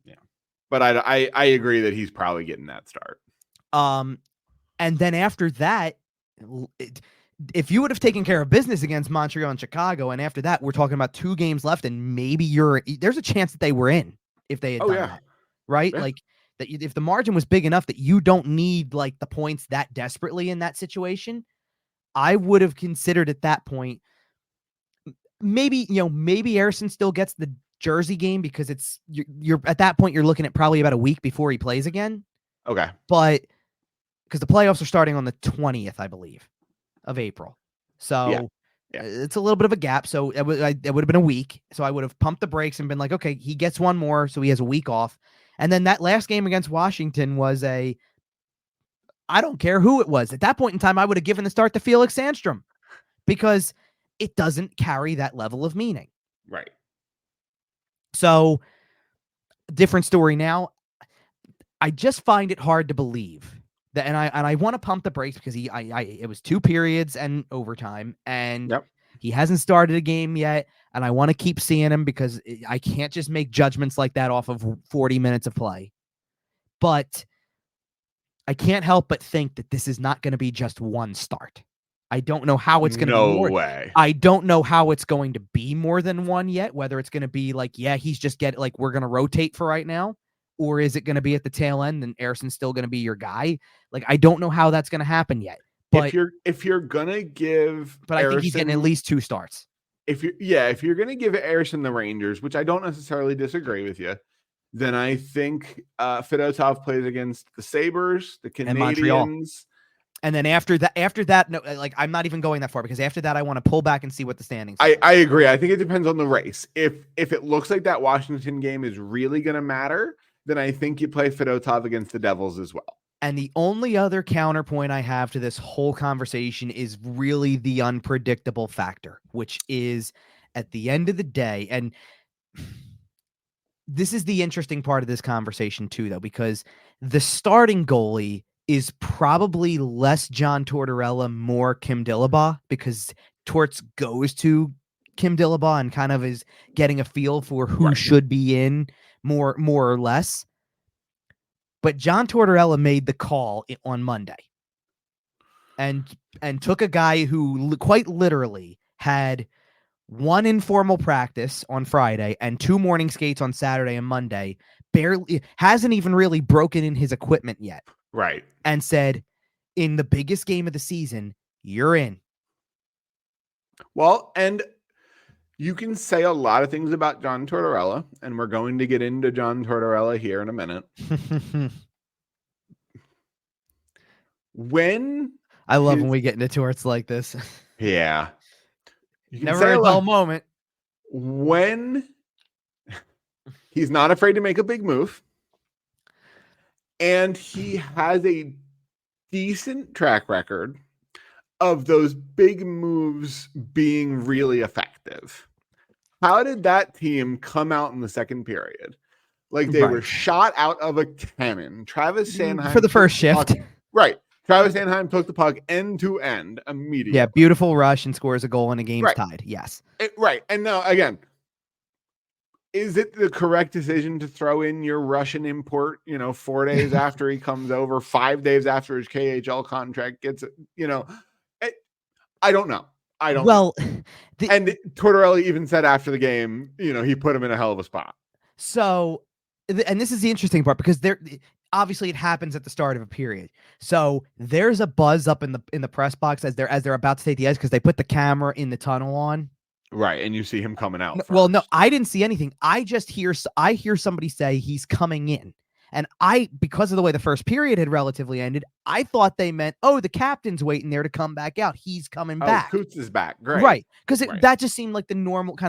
Yeah. But I agree that he's probably getting that start. And then after that, if you would have taken care of business against Montreal and Chicago, and after that, we're talking about 2 games left, and maybe there's a chance that they were in if they had done that. Right? Yeah. That if the margin was big enough that you don't need the points that desperately in that situation, I would have considered at that point, maybe Ersson still gets the Jersey game because you're at that point, you're looking at probably about a week before he plays again. Okay. But because the playoffs are starting on the 20th, I believe, of April. So it's a little bit of a gap. So it would have been a week. So I would have pumped the brakes and been like, okay, he gets one more. So he has a week off. And then that last game against Washington was I don't care who it was. At that point in time, I would have given the start to Felix Sandstrom because it doesn't carry that level of meaning. Right. So, different story now. I just find it hard to believe that, and I want to pump the brakes because it was 2 periods and overtime, and he hasn't started a game yet. And I want to keep seeing him because I can't just make judgments like that off of 40 minutes of play. But I can't help but think that this is not going to be just one start. I don't know how it's going to be more. No way. I don't know how it's going to be more than one yet, whether it's going to be he's just we're going to rotate for right now, or is it going to be at the tail end and Ersson's still going to be your guy? I don't know how that's going to happen yet. But if you're going to give I think he's getting at least 2 starts. If you're going to give Ersson the Rangers, which I don't necessarily disagree with you, then I think Fedotov plays against the Sabres, the Canadiens. And then after that, no, I'm not even going that far because after that, I want to pull back and see what the standings are. I agree. I think it depends on the race. If it looks like that Washington game is really going to matter, then I think you play Fedotov against the Devils as well. And the only other counterpoint I have to this whole conversation is really the unpredictable factor, which is at the end of the day, and this is the interesting part of this conversation too, though, because the starting goalie is probably less John Tortorella, more Kim Dillabaugh, because Torts goes to Kim Dillabaugh and kind of is getting a feel for who should be in more or less. But John Tortorella made the call on Monday and took a guy who quite literally had one informal practice on Friday and 2 morning skates on Saturday and Monday, barely hasn't even really broken in his equipment yet. Right. And said, in the biggest game of the season, you're in. Well, and you can say a lot of things about John Tortorella, and we're going to get into John Tortorella here in a minute. When we get into torts like this. Yeah. Never a dull moment. When he's not afraid to make a big move, and he has a decent track record of those big moves being really effective. How did that team come out in the second period? Like they were shot out of a cannon. Travis Sanheim for the first shift. Right. Travis Sanheim took the puck end to end immediately. Yeah, beautiful rush and scores a goal and a game's tied. Yes. Right. And now, again, is it the correct decision to throw in your Russian import, 4 days after he comes over, 5 days after his KHL contract gets, I don't know. Know. And Tortorella even said after the game, he put him in a hell of a spot. So, and this is the interesting part, because obviously it happens at the start of a period. So there's a buzz up in the press box as they're about to take the ice, because they put the camera in the tunnel on. Right, and you see him coming out. Well, no, I didn't see anything. I hear somebody say he's coming in. And because of the way the first period had relatively ended, I thought they meant, the captain's waiting there to come back out. He's coming back. Coots is back. Great. Right. Because that just seemed like the normal, look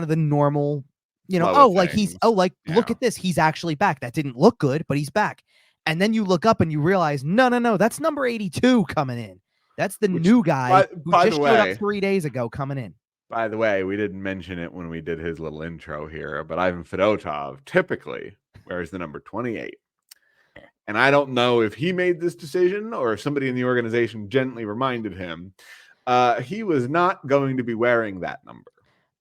at this. He's actually back. That didn't look good, but he's back. And then you look up and you realize, no, that's number 82 coming in. That's the new guy who just showed up 3 days ago coming in. By the way, we didn't mention it when we did his little intro here, but Ivan Fedotov typically wears the number 28. And I don't know if he made this decision or if somebody in the organization gently reminded him. He was not going to be wearing that number.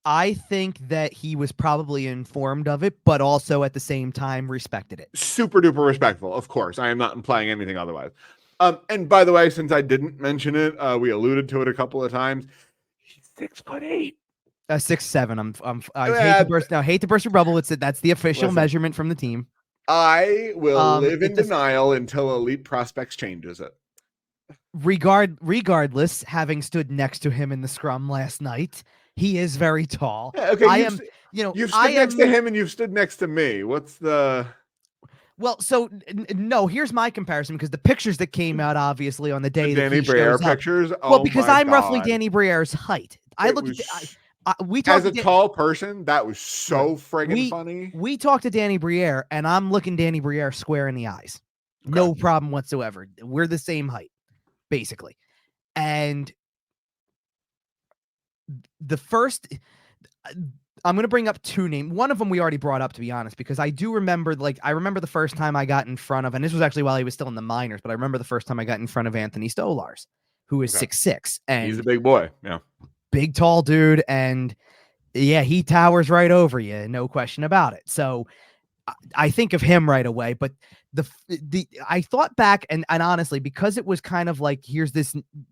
I think that he was probably informed of it, but also at the same time respected it. Super duper respectful, of course. I am not implying anything otherwise. And by the way, since I didn't mention it, we alluded to it a couple of times. He's 6'8". 6'7". I hate to burst your bubble. That's the official measurement from the team. I will live in denial until Elite Prospects changes it. Regardless, having stood next to him in the scrum last night, he is very tall. Yeah, okay, you've stood next to him and you've stood next to me. What's the... Well, so no, here's my comparison, because the pictures that came out obviously on the day Danny Briere pictures. Because I'm roughly Danny Briere's height. We talked as a tall person. That was so friggin' funny. We talked to Danny Briere, and I'm looking Danny Briere square in the eyes. Okay. No problem whatsoever. We're the same height, basically. And the first, I'm going to bring up 2 names. One of them we already brought up, to be honest, because I do remember, I remember the first time I got in front of, and this was actually while he was still in the minors, but I remember the first time I got in front of Anthony Stolars, who is 6'6". And he's a big boy. Yeah. Big, tall dude. And yeah, he towers right over you. No question about it. So I think of him right away, but I thought back and honestly, because it was kind of like,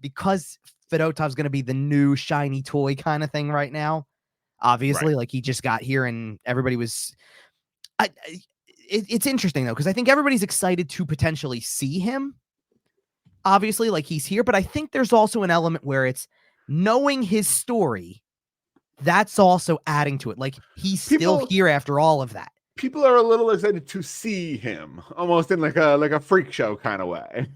because Fedotov's going to be the new shiny toy kind of thing right now. Obviously, like he just got here and everybody was, it's interesting though, because I think everybody's excited to potentially see him. Obviously, like he's here, but I think there's also an element where it's knowing his story. That's also adding to it. Like he's still here after all of that. People are a little excited to see him, almost in like a freak show kind of way.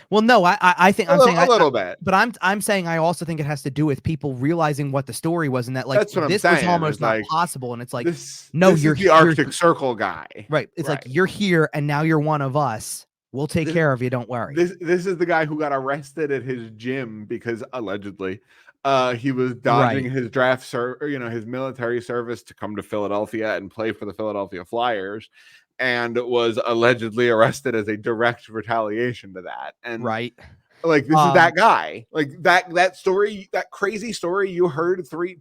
Well, no, I think I'm saying a little bit. but I'm saying I also think it has to do with people realizing what the story was and that like That's what I'm this was saying. almost Is not like possible. And it's like, this. no, This you're is the you're Arctic Circle guy, right. It's like right? you're here and now you're one of us. We'll take This, care of you. Don't worry. this is the guy who got arrested at his gym because allegedly he was dodging Right. his his military service to come to Philadelphia and play for the Philadelphia Flyers, and was allegedly arrested as a direct retaliation to that. And Right. like this is that guy, like that story, that crazy story you heard 3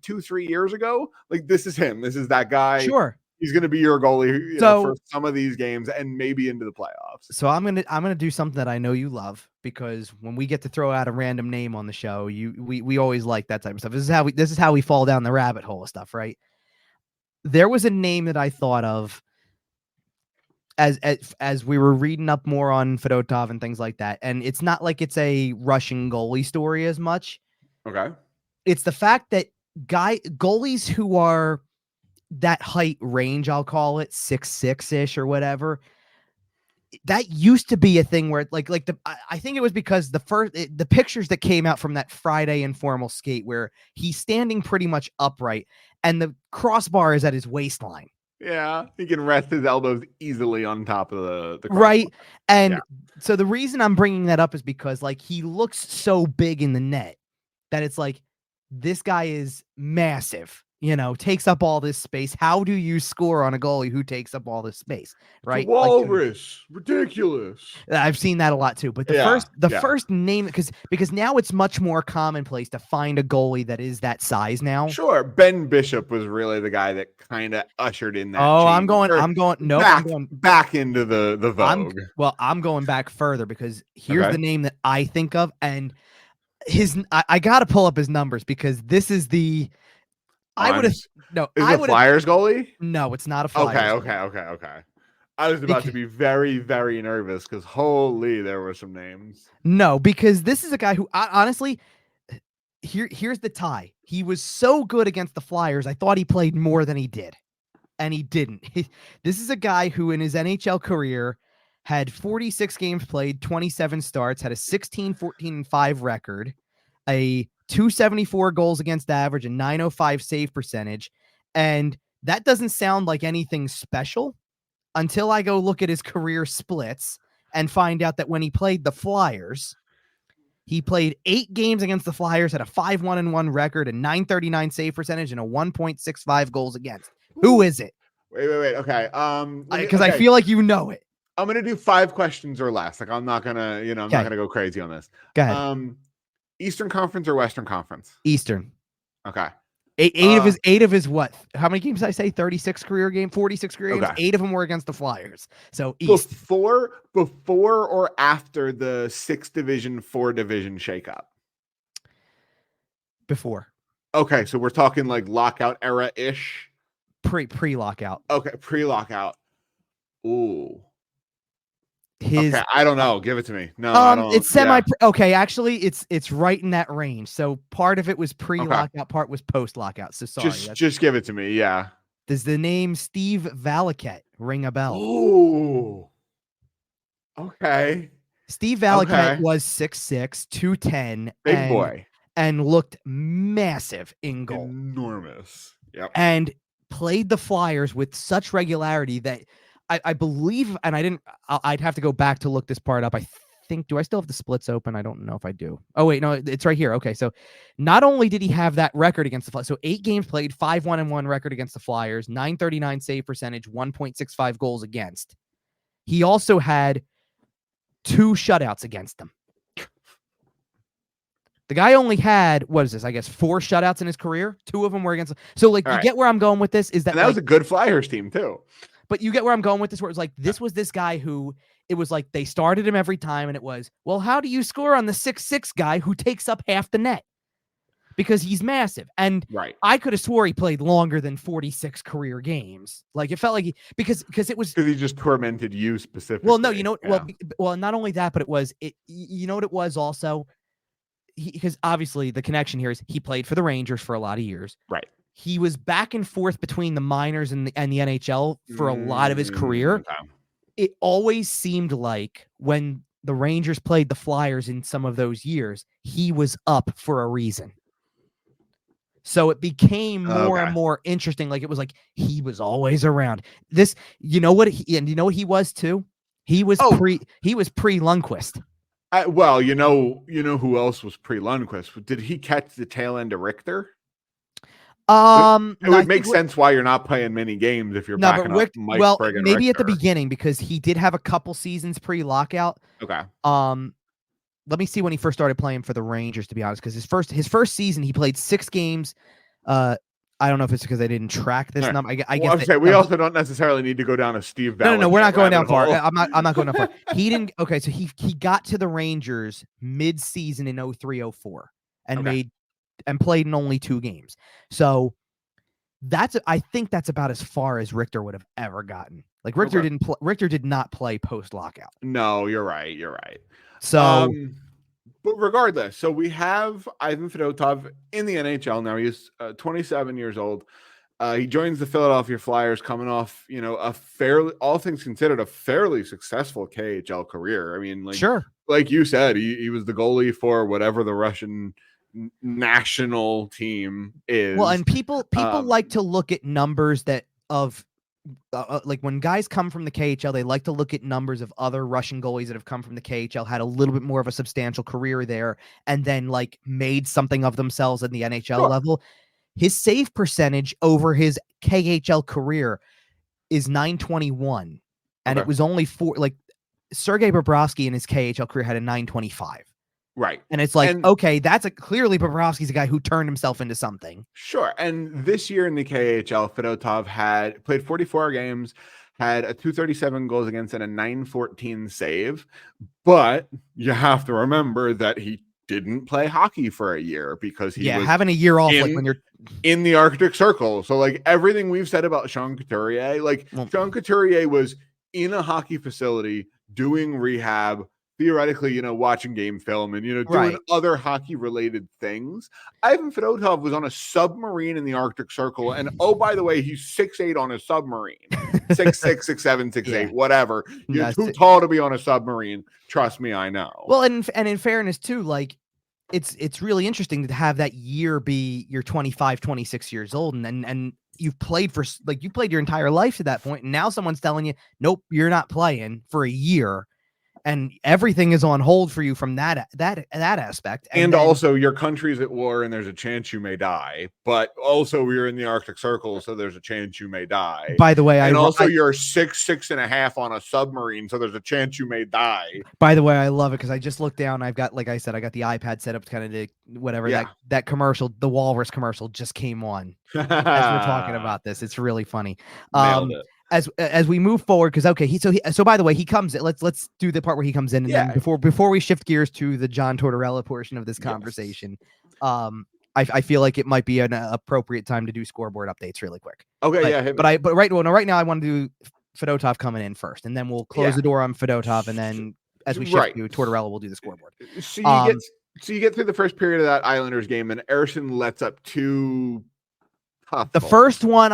years ago. Like this is him. This is that guy. Sure. He's going to be your goalie, So for some of these games and maybe into the playoffs. So I'm gonna do something that I know you love, because when we get to throw out a random name on the show, we always like that type of stuff. This is how we fall down the rabbit hole of stuff, right? There was a name that I thought of as we were reading up more on Fedotov and things like that, and it's not like it's a Russian goalie story as much. Okay. It's the fact that goalies who are that height range, I'll call it 6'6" or whatever. That used to be a thing where I think it was because the pictures that came out from that Friday informal skate where he's standing pretty much upright and the crossbar is at his waistline. Yeah, he can rest his elbows easily on top of the crossbar. Right. And so the reason I'm bringing that up is because like he looks so big in the net that it's like this guy is massive. Takes up all this space. How do you score on a goalie who takes up all this space? Right? It's a walrus. Ridiculous. I've seen that a lot too. But the first name, because now it's much more commonplace to find a goalie that is that size now. Sure. Ben Bishop was really the guy that kind of ushered in that. Oh, I'm going back into the vogue. I'm going back further because here's the name that I think of, and I got to pull up his numbers because this is the. I would have Is it Flyers goalie? No, it's not a Flyers. Okay. I was about to be very, very nervous because holy, there were some names. No, because this is a guy who honestly, here's the tie. He was so good against the Flyers. I thought he played more than he did, and he didn't. This is a guy who in his NHL career had 46 games played, 27 starts, had a 16-14-5 record, a 274 goals against average, and 905 save percentage. And that doesn't sound like anything special until I go look at his career splits and find out that when he played the Flyers, he played 8 games against the Flyers, had a 5-1-1 record, a 939 save percentage, and a 1.65 goals against. Who is it? Wait. Okay. Because I feel like you know it. I'm gonna do 5 questions or less. Like I'm not gonna, not gonna go crazy on this. Go ahead. Eastern Conference or Western Conference? Eastern. Okay. Eight of his what? How many games did I say? 46 career games. 46 career games. 8 of them were against the Flyers. So East. Before or after the 6 division, 4 division shakeup? Before. Okay, so we're talking like lockout era ish. Pre lockout. Okay, pre lockout. Ooh. Okay, I don't know. Give it to me. No, I don't. It's semi. Yeah. Okay, actually, it's right in that range. So part of it was pre-lockout, part was post-lockout. So sorry. Just give it to me. Yeah. Does the name Steve Valiquette ring a bell? Ooh. Okay. Steve Valiquette was 6'6", 210, big boy, and looked massive in goal. Enormous. Yep. And played the Flyers with such regularity that. I believe, and I'd have to go back to look this part up. I think, do I still have the splits open? I don't know if I do. Oh, wait, no, it's right here. Okay, so not only did he have that record against the Flyers, so 8 games played, 5-1-1 record against the Flyers, 939 save percentage, 1.65 goals against. He also had 2 shutouts against them. The guy only had, what is this, I guess, 4 shutouts in his career. 2 of them were against. So, like, you get where I'm going with this? Is that and that was a good Flyers team, too. But you get where I'm going with this, where it's like, this was this guy who, it was like they started him every time, and it was, well, how do you score on the 6'6" guy who takes up half the net? Because he's massive. And I could have swore he played longer than 46 career games. Like, it felt like because it was... Because he just tormented you specifically. Well, no, you know, well, not only that, but you know what it was also? Because obviously the connection here is he played for the Rangers for a lot of years. Right. He was back and forth between the minors and the NHL for a lot of his career. Okay. It always seemed like when the Rangers played the Flyers in some of those years, he was up for a reason. So it became more and more interesting. Like it was like he was always around. This, you know what he was too? He was pre Lundqvist. Well, you know who else was pre Lundqvist? Did he catch the tail end of Richter? It would make sense why you're not playing many games if you're backing up Mike. Well, maybe Richter at the beginning, because he did have a couple seasons pre-lockout. Okay. Let me see when he first started playing for the Rangers, to be honest, because his first season he played 6 games. I don't know if it's because I didn't track this number. I guess we also don't necessarily need to go down a Steve Ballard. No, we're not going down far. I'm not going down far. He didn't. Okay, so he got to the Rangers mid-season in 03-04 and played in only 2 games. So I think that's about as far as Richter would have ever gotten. Like Richter did not play post-lockout. No, you're right. So, but regardless, so we have Ivan Fedotov in the NHL now. He's 27 years old. He joins the Philadelphia Flyers, coming off, all things considered, a fairly successful KHL career. I mean, like you said, he was the goalie for whatever the Russian national team is. Well, and people like to look at numbers like when guys come from the KHL, they like to look at numbers of other Russian goalies that have come from the KHL, had a little bit more of a substantial career there, and then like made something of themselves in the NHL level. His save percentage over his KHL career is .921, and it was only Sergei Bobrovsky in his KHL career had a .925. Right. And it's like, okay, clearly Bobrovsky's a guy who turned himself into something. Sure. And this year in the KHL, Fedotov had played 44 games, had a .237 goals against and a .914 save. But you have to remember that he didn't play hockey for a year because he was having a year off like when you're in the Arctic Circle. So like everything we've said about Sean Couturier, Sean Couturier was in a hockey facility doing rehab, theoretically, watching game film and, doing other hockey related things. Ivan Fedotov was on a submarine in the Arctic Circle. And by the way, he's 6'8" on a submarine, 6'6", 6'7", 6'8", whatever. You're too tall to be on a submarine. Trust me, I know. Well, and in fairness too, like it's really interesting to have that year be you're 25, 26 years old. And you've played your entire life to that point. And now someone's telling you, nope, you're not playing for a year. And everything is on hold for you from that aspect. And then, also your country's at war and there's a chance you may die. But also we're in the Arctic Circle, so there's a chance you may die. By the way, you're 6'6.5" on a submarine, so there's a chance you may die. By the way, I love it because I just looked down. I've got, like I said, I got the iPad set up to kind of do whatever that commercial, the Walrus commercial just came on as we're talking about this. It's really funny. Nailed it. As we move forward, because so by the way, he comes in. Let's do the part where he comes in, and then before we shift gears to the John Tortorella portion of this conversation, I feel like it might be an appropriate time to do scoreboard updates really quick. Okay, but right now I want to do Fedotov coming in first, and then we'll close the door on Fedotov, and then as we shift to Tortorella, we'll do the scoreboard. So you get through the first period of that Islanders game, and Ersson lets up 2. The first one,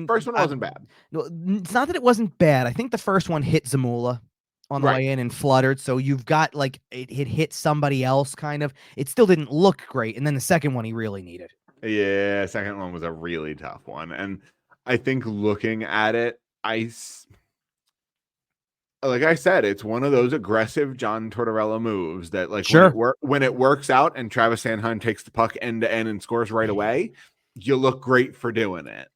first one wasn't bad. No, it's not that it wasn't bad. I think the first one hit Zamula on the way in and fluttered. So you've got like it hit somebody else kind of. It still didn't look great. And then the second one he really needed. Yeah, second one was a really tough one. And I think looking at it, like I said, it's one of those aggressive John Tortorella moves that when it works out and Travis Sanheim takes the puck end to end and scores right away, you look great for doing it.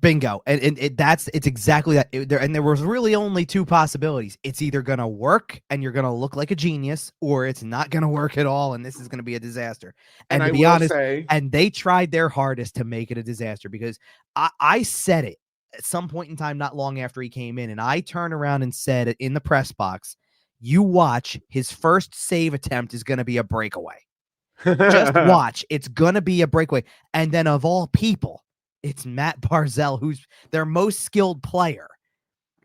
Bingo. And it's exactly that. There was really only 2 possibilities. It's either going to work and you're going to look like a genius, or it's not going to work at all and this is going to be a disaster. And to be honest, and they tried their hardest to make it a disaster, because I said it at some point in time, not long after he came in, and I turned around and said it in the press box, you watch, his first save attempt is going to be a breakaway. Just watch. It's going to be a breakaway. And then of all people, it's Matt Barzal, who's their most skilled player.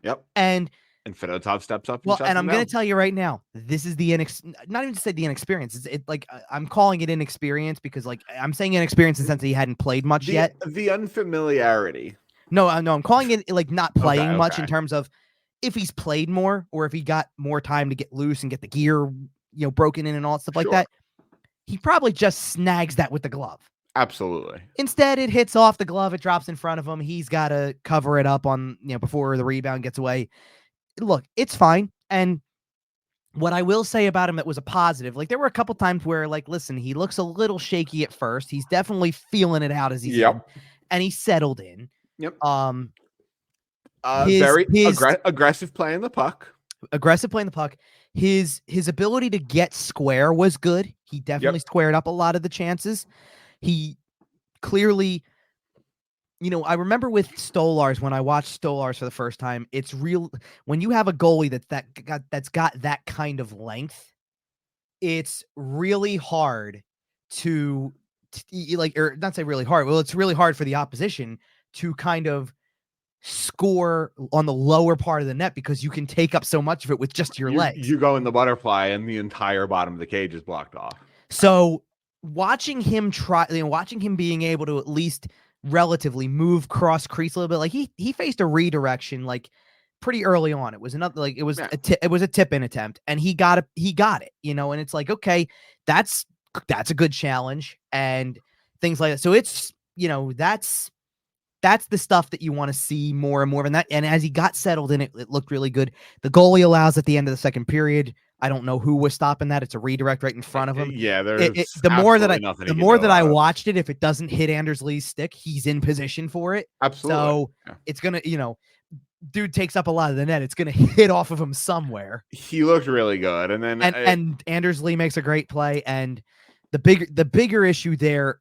Yep. And Fedotov steps up. And I'm going to tell you right now, this is not even to say the inexperience. It's like, I'm calling it inexperience because like I'm saying inexperience in the sense that he hadn't played much yet. The unfamiliarity. No, I'm calling it like not playing much in terms of if he's played more or if he got more time to get loose and get the gear, broken in and all that stuff like that, he probably just snags that with the glove. Absolutely. Instead, it hits off the glove. It drops in front of him. He's got to cover it up on, before the rebound gets away. Look, it's fine. And what I will say about him that was a positive, like there were a couple times where, like, listen, he looks a little shaky at first. He's definitely feeling it out as he's in, and he settled in. Yep. His very aggressive playing the puck. Aggressive playing the puck. His ability to get square was good. He definitely squared up a lot of the chances. He clearly, I remember with Stolars, when I watched Stolars for the first time, it's real when you have a goalie that's got that kind of length, it's really hard to or not say really hard. Well, it's really hard for the opposition to kind of score on the lower part of the net because you can take up so much of it with just your legs. You go in the butterfly and the entire bottom of the cage is blocked off. So watching him being able to at least relatively move cross crease a little bit, like he faced a redirection like pretty early on. It was another it was a tip in attempt, and he got it, and it's like, okay, that's a good challenge and things like that. So it's that's the stuff that you want to see more and more of. And as he got settled in, it looked really good. The goalie allows at the end of the second period. I don't know who was stopping that. It's a redirect right in front of him. Yeah, there's the more that I watched it, if it doesn't hit Anders Lee's stick, he's in position for it. Absolutely. So it's gonna, dude takes up a lot of the net. It's gonna hit off of him somewhere. He looked really good, and then and Anders Lee makes a great play. And the bigger issue there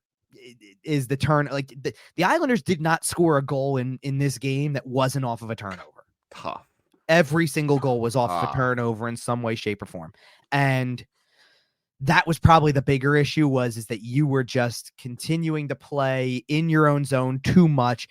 is the turn. Like the Islanders did not score a goal in this game that wasn't off of a turnover. Tough. Every single goal was off of a turnover in some way, shape, or form. And that was probably the bigger issue is that you were just continuing to play in your own zone too much.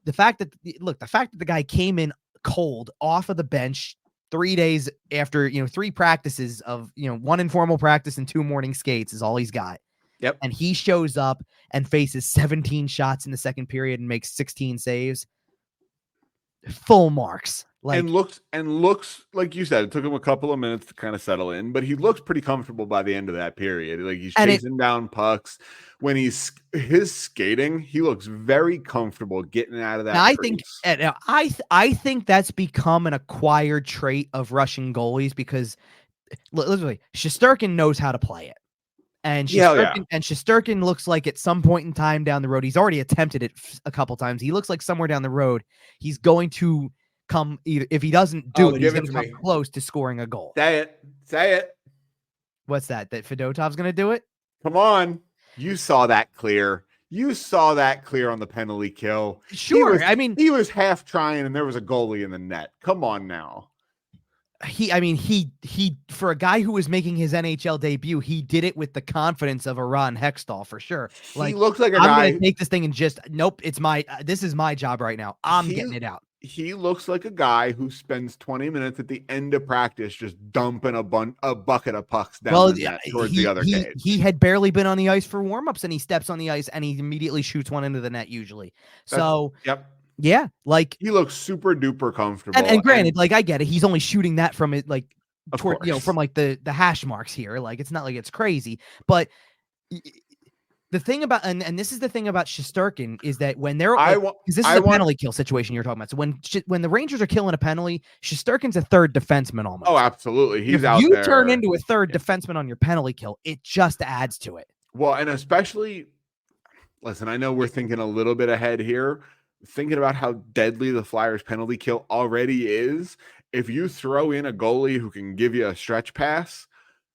The fact that the guy came in cold off of the bench 3 days after, 3 practices of, 1 informal practice and 2 morning skates is all he's got. Yep. And he shows up and faces 17 shots in the second period and makes 16 saves. Full marks. And looks like you said, it took him a couple of minutes to kind of settle in, but he looks pretty comfortable by the end of that period. Like he's chasing down pucks. When his skating, he looks very comfortable getting out of that. I think that's become an acquired trait of Russian goalies because literally Shesterkin knows how to play it. And Shesterkin looks like at some point in time down the road, he's already attempted it a couple times. He looks like somewhere down the road, he's going to come either, if he doesn't do it, he's going to come close to scoring a goal. Say it. What's that Fedotov's going to do it? Come on. You saw that clear. On the penalty kill. Sure. He was half trying and there was a goalie in the net. Come on now. He for a guy who was making his NHL debut, he did it with the confidence of a Ron Hextall for sure. He looks like I'm guy. Gonna take this thing and just nope. It's this is my job right now. I'm getting it out. He looks like a guy who spends 20 minutes at the end of practice just dumping a bucket of pucks down the net towards the other cage. He had barely been on the ice for warmups, and he steps on the ice and he immediately shoots one into the net. Usually, yep. Yeah, like he looks super duper comfortable. And granted, like I get it, he's only shooting that from it, like toward, from like the hash marks here. Like it's not like it's crazy, but the thing about and this is the thing about Shesterkin is that when they're this is a penalty kill situation you're talking about. So when the Rangers are killing a penalty, Shesterkin's a third defenseman almost. Oh, absolutely, he's if out you there. Turn into a third defenseman on your penalty kill, it just adds to it. Well, and especially, listen, I know we're thinking a little bit ahead here. Thinking about how deadly the Flyers penalty kill already is, if you throw in a goalie who can give you a stretch pass,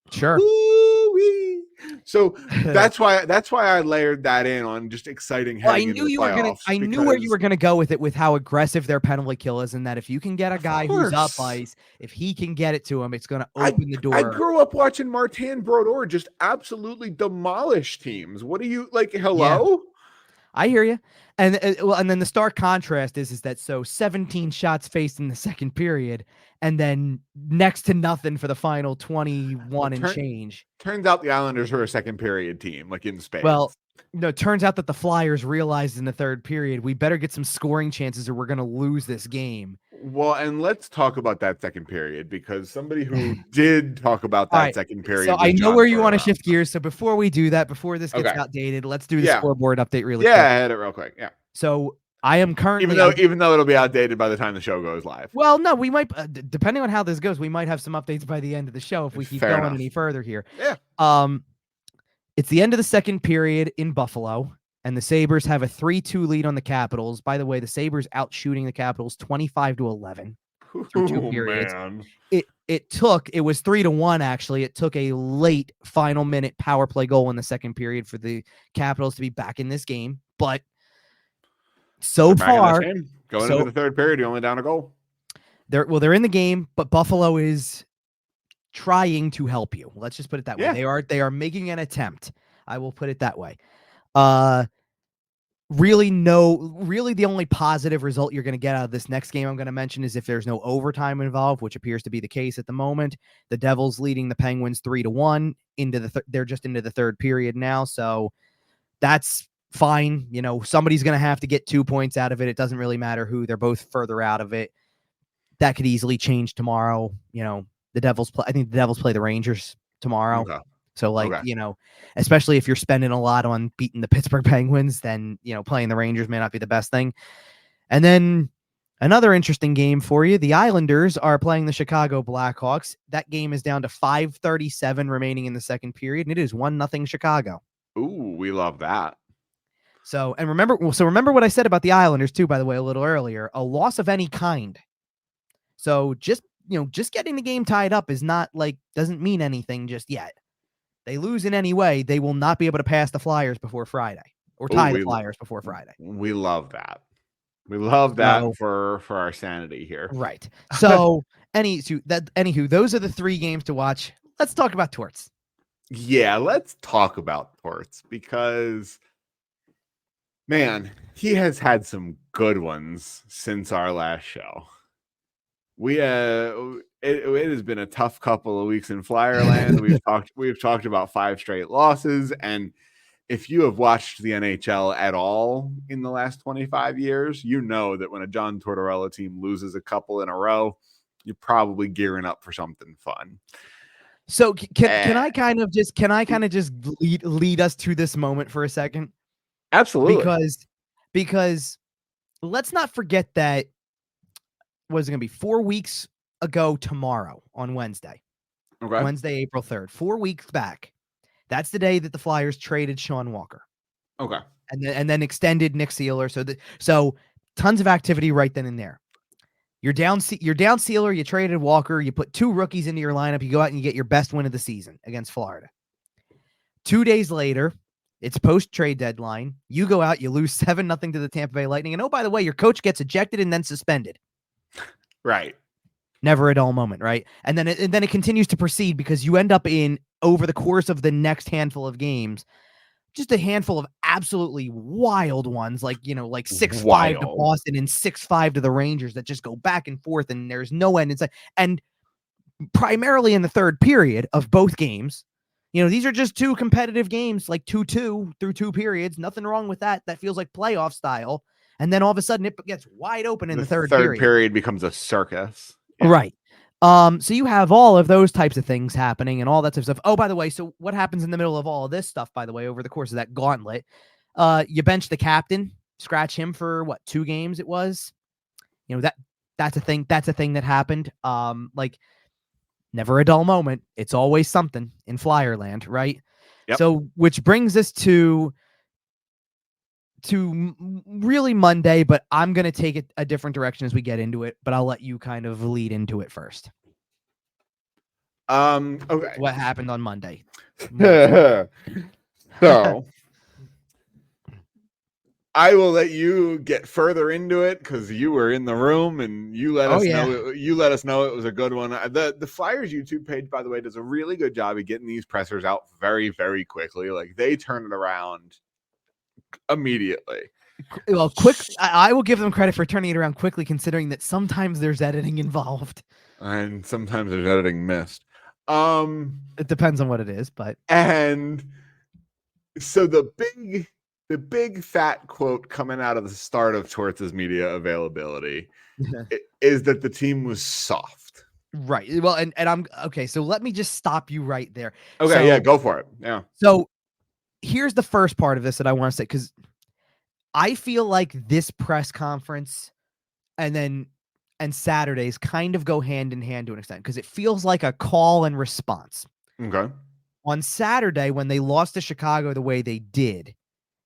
sure. Woo-wee. So that's why I layered that in on just exciting. Well, I knew where you were gonna go with it, with how aggressive their penalty kill is, and that if you can get a guy who's up ice, if he can get it to him, it's gonna open the door. I grew up watching Martin Brodeur just absolutely demolish teams. What do you like? Hello. Yeah. I hear you. And then the stark contrast is that 17 shots faced in the second period and then next to nothing for the final 21 and change. Turns out the Islanders are a second period team, like in space. Well, no, turns out that the Flyers realized in the third period, we better get some scoring chances or we're going to lose this game. Well, and let's talk about that second period, because somebody who did talk about All that right. second period So was I know John where you want to Tortorella. shift gears. So before we do that, before this gets Okay. outdated, let's do the Yeah. scoreboard update really quick. Yeah, hit it real quick. Yeah. So I am currently, Even though it'll be outdated by the time the show goes live. well, no, we might, depending on how this goes, we might have some updates by the end of the show if we keep Fair going enough. any further here. Yeah. It's the end of the second period in Buffalo, and the Sabres have a 3-2 lead on the Capitals. By the way, the Sabres out shooting the Capitals 25-11 through 2 periods. Man. It was 3-1 actually. It took a late final minute power play goal in the second period for the Capitals to be back in this game, but so far going into the third period, you're only down a goal. They're in the game, but Buffalo is trying to help you. Let's just put it that way. They are making an attempt. I will put it that way. Really the only positive result you're going to get out of this next game I'm going to mention is if there's no overtime involved, which appears to be the case at the moment. The Devils leading the Penguins 3-1 they're just into the third period now, so that's fine. You know, somebody's going to have to get 2 points out of it. It doesn't really matter who. They're both further out of it. That could easily change tomorrow. You know, I think the Devils play the Rangers tomorrow. Okay. So, you know, especially if you're spending a lot on beating the Pittsburgh Penguins, then, you know, playing the Rangers may not be the best thing. And then another interesting game for you. The Islanders are playing the Chicago Blackhawks. That game is down to 5:37 remaining in the second period, and it is 1-0 Chicago. Ooh, we love that. So, and remember what I said about the Islanders too, by the way, a little earlier. A loss of any kind. So just getting the game tied up is not doesn't mean anything just yet. They lose in any way, they will not be able to pass the Flyers before Friday or tie the Flyers before Friday. We love that. We love that for our sanity here. Right. So anywho, those are the 3 games to watch. Let's talk about Torts. Yeah, let's talk about Torts, because man, he has had some good ones since our last show. It has been a tough couple of weeks in Flyerland. We've talked about 5 straight losses, and if you have watched the NHL at all in the last 25 years, you know that when a John Tortorella team loses a couple in a row, you're probably gearing up for something fun. So can I kind of just lead us to this moment for a second? Absolutely. Because let's not forget that was it going to be 4 weeks ago tomorrow on Wednesday. Okay. Wednesday, April 3rd. 4 weeks back. That's the day that the Flyers traded Sean Walker. Okay. And then extended Nick Seeler. So tons of activity right then and there. You're down Seeler, you traded Walker, you put 2 rookies into your lineup, you go out and you get your best win of the season against Florida. 2 days later, it's post-trade deadline. You go out, you lose 7-0 to the Tampa Bay Lightning. And oh, by the way, your coach gets ejected and then suspended. Right. Never a dull moment, right? And then it continues to proceed because you end up in, over the course of the next handful of games, just a handful of absolutely wild ones, like 6-5 to Boston and 6-5 to the Rangers that just go back and forth and there's no end. And primarily in the third period of both games, you know, these are just 2 competitive games, like 2-2 through 2 periods. Nothing wrong with that. That feels like playoff style. And then all of a sudden it gets wide open in the third period. Third period becomes a circus. Yeah. Right. So you have all of those types of things happening and all that type of stuff. Oh, by the way, so what happens in the middle of all of this stuff, by the way, over the course of that gauntlet? You bench the captain, scratch him for 2 games it was. You know, that's a thing. That's a thing that happened. Never a dull moment. It's always something in Flyerland, right? Yep. So, which brings us to really Monday, but I'm going to take it a different direction as we get into it, but I'll let you kind of lead into it first. Okay. What happened on Monday? So I will let you get further into it because you were in the room and you let us know. You let us know it was a good one. The Flyers YouTube page, by the way, does a really good job of getting these pressers out very, very quickly. Like they turn it around immediately. Well, I will give them credit for turning it around quickly, considering that sometimes there's editing involved and sometimes there's editing missed. It depends on what it is, but and so the big the big fat quote coming out of the start of Torts' media availability is that the team was soft. Right. Well, and I'm okay. So let me just stop you right there. Okay. So, Yeah. Go for it. Yeah. So here's the first part of this that I want to say, because I feel like this press conference and Saturdays kind of go hand in hand to an extent, because it feels like a call and response. Okay. On Saturday, when they lost to Chicago the way they did,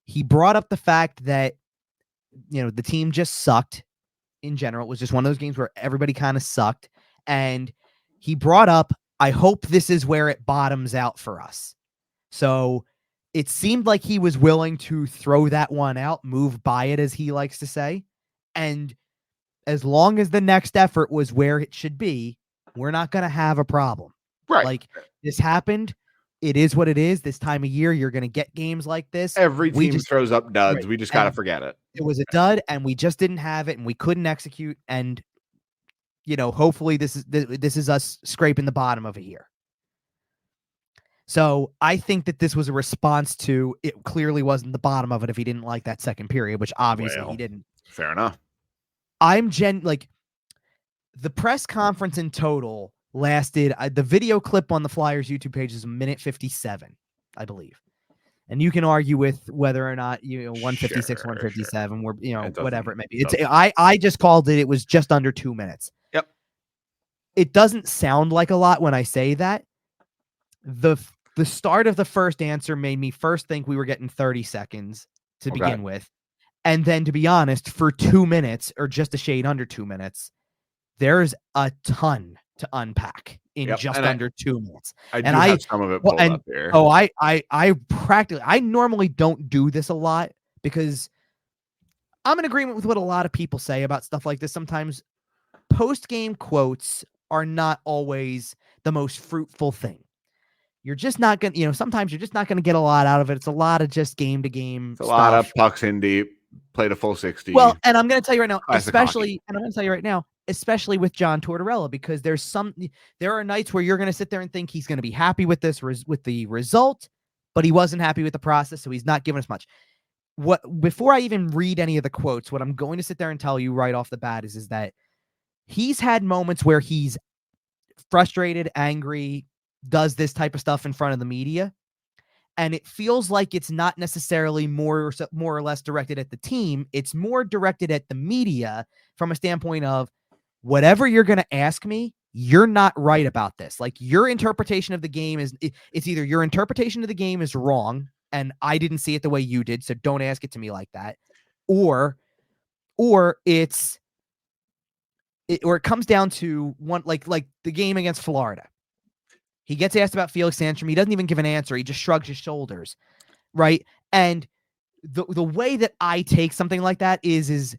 he brought up the fact that, the team just sucked in general. It was just one of those games where everybody kind of sucked. And he brought up, I hope this is where it bottoms out for us. So it seemed like he was willing to throw that one out, move by it, as he likes to say. And as long as the next effort was where it should be, we're not going to have a problem. Right. Like, this happened. It is what it is. This time of year, you're going to get games like this. Every team throws up duds. Right. We just got to forget it. It was a dud, and we just didn't have it, and we couldn't execute. And, hopefully this is us scraping the bottom of it here. So I think that this was a response to, it clearly wasn't the bottom of it if he didn't like that second period, which obviously he didn't. Fair enough. The press conference in total lasted, the video clip on the Flyers YouTube page is 1:57, I believe. And you can argue with whether or not, 156, 157, or, whatever it may be. I just called it was just under 2 minutes. Yep. It doesn't sound like a lot when I say that. The start of the first answer made me first think we were getting 30 seconds to begin with. And then, to be honest, for 2 minutes, or just a shade under 2 minutes, there's a ton to unpack in under 2 minutes. I have some of it pulled up here. Oh, I normally don't do this a lot, because I'm in agreement with what a lot of people say about stuff like this. Sometimes post-game quotes are not always the most fruitful thing. You're just not going to, sometimes you're just not going to get a lot out of it. It's a lot of just game to game. A lot of pucks in deep, played a full 60. Well, and I'm going to tell you right now, especially with John Tortorella, because there are nights where you're going to sit there and think he's going to be happy with with the result, but he wasn't happy with the process, so he's not giving us much. Before I even read any of the quotes, what I'm going to sit there and tell you right off the bat is that he's had moments where he's frustrated, angry, does this type of stuff in front of the media, and it feels like it's not necessarily more or less directed at the team. It's more directed at the media from a standpoint of, whatever you're going to ask me, you're not right about this. Like, your interpretation of the game it's either your interpretation of the game is wrong and I didn't see it the way you did, so don't ask it to me like that, or it comes down to one, like the game against Florida. He gets asked about Felix Sandstrom. He doesn't even give an answer. He just shrugs his shoulders, right? And the way that I take something like that is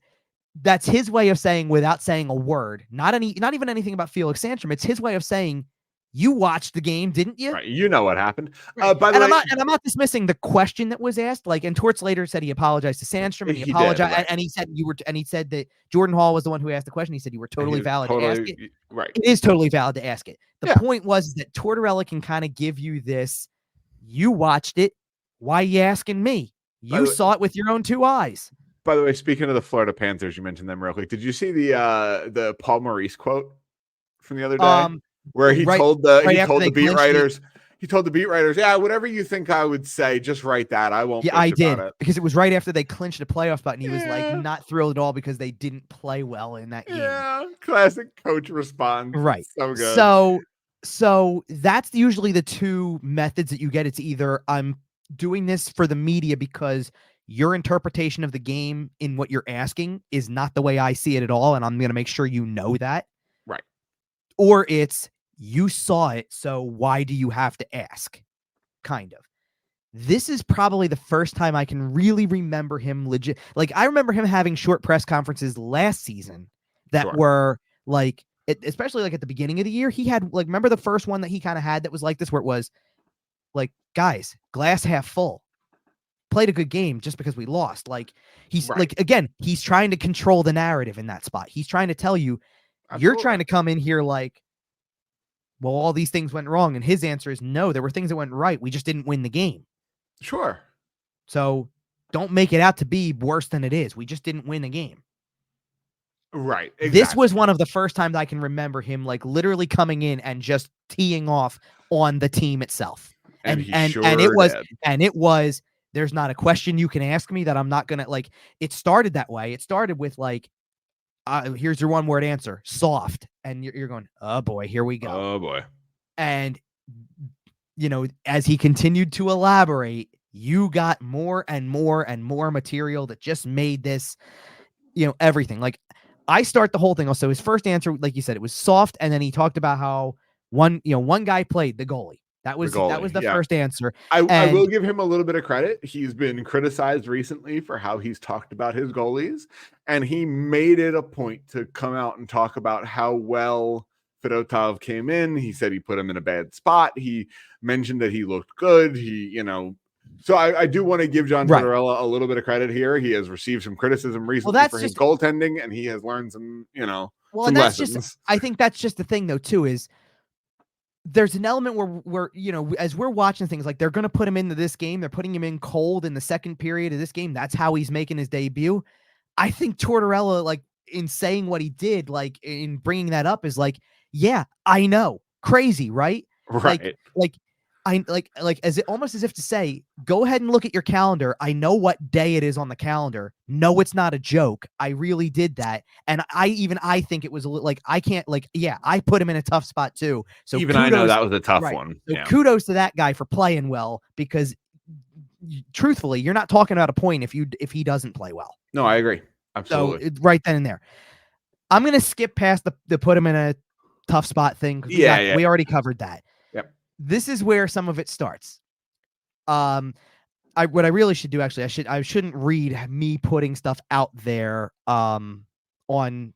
that's his way of saying, without saying a word, not even anything about Felix Sandstrom. It's his way of saying, you watched the game, didn't you? Right. You know what happened. Right. I'm not dismissing the question that was asked. And Torts later said he apologized to Sandstrom, and he apologized, right. and he said that Jordan Hall was the one who asked the question. He said you were totally valid to ask it. Right. It is totally valid to ask it. The point was that Tortorella can kind of give you this. You watched it. Why are you asking me? You saw it with your own two eyes. By the way, speaking of the Florida Panthers, you mentioned them real quick. Did you see the Paul Maurice quote from the other day? Where he told the beat writers, yeah, whatever you think I would say, just write that. I won't. Yeah, I did, because it was right after they clinched the playoff spot, and he was not thrilled at all because they didn't play well in that game. Yeah, classic coach response. Right. So good. So that's usually the two methods that you get. It's either I'm doing this for the media because your interpretation of the game in what you're asking is not the way I see it at all, and I'm going to make sure you know that. Right. Or it's, you saw it, so why do you have to ask? Kind of. This is probably the first time I can really remember him legit. I remember him having short press conferences last season that were especially at the beginning of the year. He had remember the first one that he kind of had that was like this, where it was guys, glass half full. Played a good game just because we lost. He's he's trying to control the narrative in that spot. He's trying to tell you, you're trying to come in here well, all these things went wrong. And his answer is, no, there were things that went right. We just didn't win the game. Sure. So don't make it out to be worse than it is. We just didn't win the game. Right. Exactly. This was one of the first times I can remember him like literally coming in and just teeing off on the team itself. And it was there's not a question you can ask me that I'm not gonna like. It started that way. It started with like, here's your one word answer, soft, and you're going, oh boy, here we go. Oh boy. And as he continued to elaborate, you got more and more and more material that just made this, everything. Like, I start the whole thing. Also, his first answer, like you said, it was soft, and then he talked about how one guy played the goalie. That was the first answer. I will give him a little bit of credit. He's been criticized recently for how he's talked about his goalies, and he made it a point to come out and talk about how well Fedotov came in. He said he put him in a bad spot. He mentioned that he looked good. So I do want to give John Tortorella a little bit of credit here. He has received some criticism recently for his goaltending, and he has learned some, some lessons. I think that's just the thing, though, too, is there's an element where as we're watching things, like they're going to put him into this game. They're putting him in cold in the second period of this game. That's how he's making his debut. I think Tortorella, like, in saying what he did, like, in bringing that up, is like, yeah, I know. Crazy, right? Right. Like as it almost as if to say, go ahead and look at your calendar. I know what day it is on the calendar. No, it's not a joke. I really did that. And I think it was a little like, I can't, like, yeah, I put him in a tough spot too. So even I know that was a tough one. So kudos to that guy for playing well, because truthfully, you're not talking about a point if he doesn't play well. No, I agree. Absolutely. So right then and there, I'm going to skip past the put him in a tough spot thing. We already covered that. Yep. This is where some of it starts. What I really should do, actually, I shouldn't read me putting stuff out there on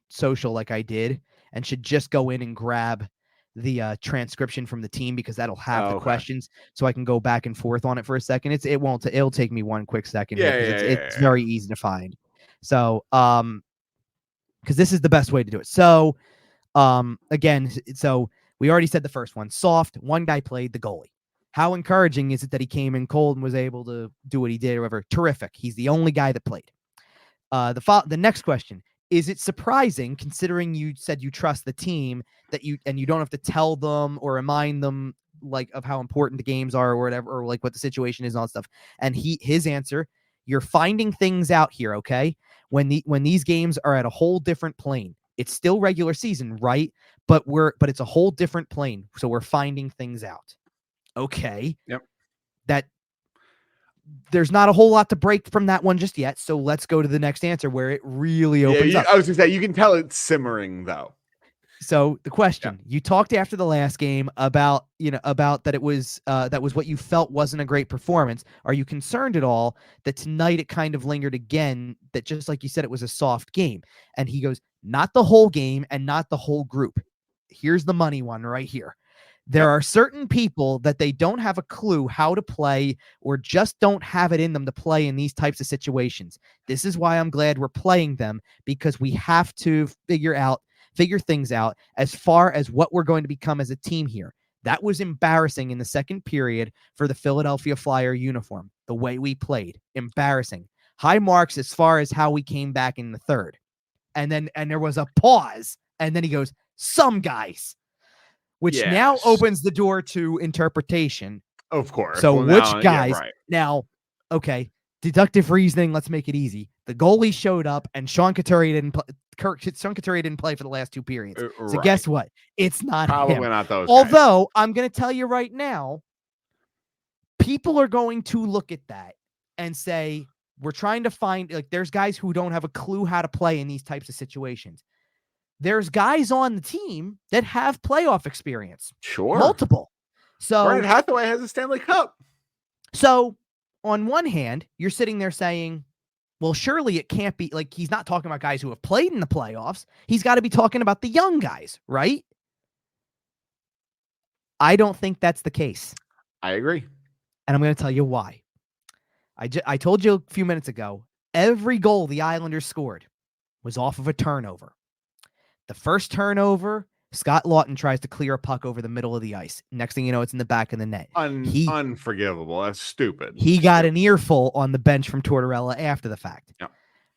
social like I did, and should just go in and grab the transcription from the team, because that'll have the questions, so I can go back and forth on it for a second. It'll take me one quick second. It's very easy to find. So because this is the best way to do it. So again, so we already said the first one, soft. One guy played the goalie. How encouraging is it that he came in cold and was able to do what he did or whatever? Terrific. He's the only guy that played. The next question, is it surprising, considering you said you trust the team, that you don't have to tell them or remind them like of how important the games are or whatever, or like what the situation is and all that stuff? And his answer, you're finding things out here, okay? When these games are at a whole different plane. It's still regular season, right? But it's a whole different plane. So we're finding things out. Okay. Yep. That there's not a whole lot to break from that one just yet. So let's go to the next answer where it really opens up. I was gonna say, you can tell it's simmering though. So the question, you talked after the last game about that it was that was what you felt wasn't a great performance. Are you concerned at all that tonight it kind of lingered again, that just like you said, it was a soft game? And he goes, not the whole game and not the whole group. Here's the money one right here. There are certain people that they don't have a clue how to play, or just don't have it in them to play in these types of situations. This is why I'm glad we're playing them, because we have to figure things out as far as what we're going to become as a team here. That was embarrassing in the second period for the Philadelphia Flyer uniform, the way we played. Embarrassing. High marks as far as how we came back in the third. And there was a pause, and then he goes, some guys, which now opens the door to interpretation. Of course. So which guys? Yeah, right. Now, okay, deductive reasoning. Let's make it easy. The goalie showed up, and Sean Couturier didn't play. Sean Couturier didn't play for the last two periods. So guess what? It's not probably him. Not those. Although guys. I'm going to tell you right now, people are going to look at that and say, we're trying to find, like, there's guys who don't have a clue how to play in these types of situations. There's guys on the team that have playoff experience. Sure. Multiple. So Brian Hathaway has a Stanley Cup. So on one hand, you're sitting there saying, well, surely it can't be, like, he's not talking about guys who have played in the playoffs. He's got to be talking about the young guys, right? I don't think that's the case. I agree. And I'm going to tell you why. I told you a few minutes ago, every goal the Islanders scored was off of a turnover. The first turnover Scott Lawton tries to clear a puck over the middle of the ice. Next thing you know, it's in the back of the net. Unforgivable. That's stupid. He got an earful on the bench from Tortorella after the fact. Yeah.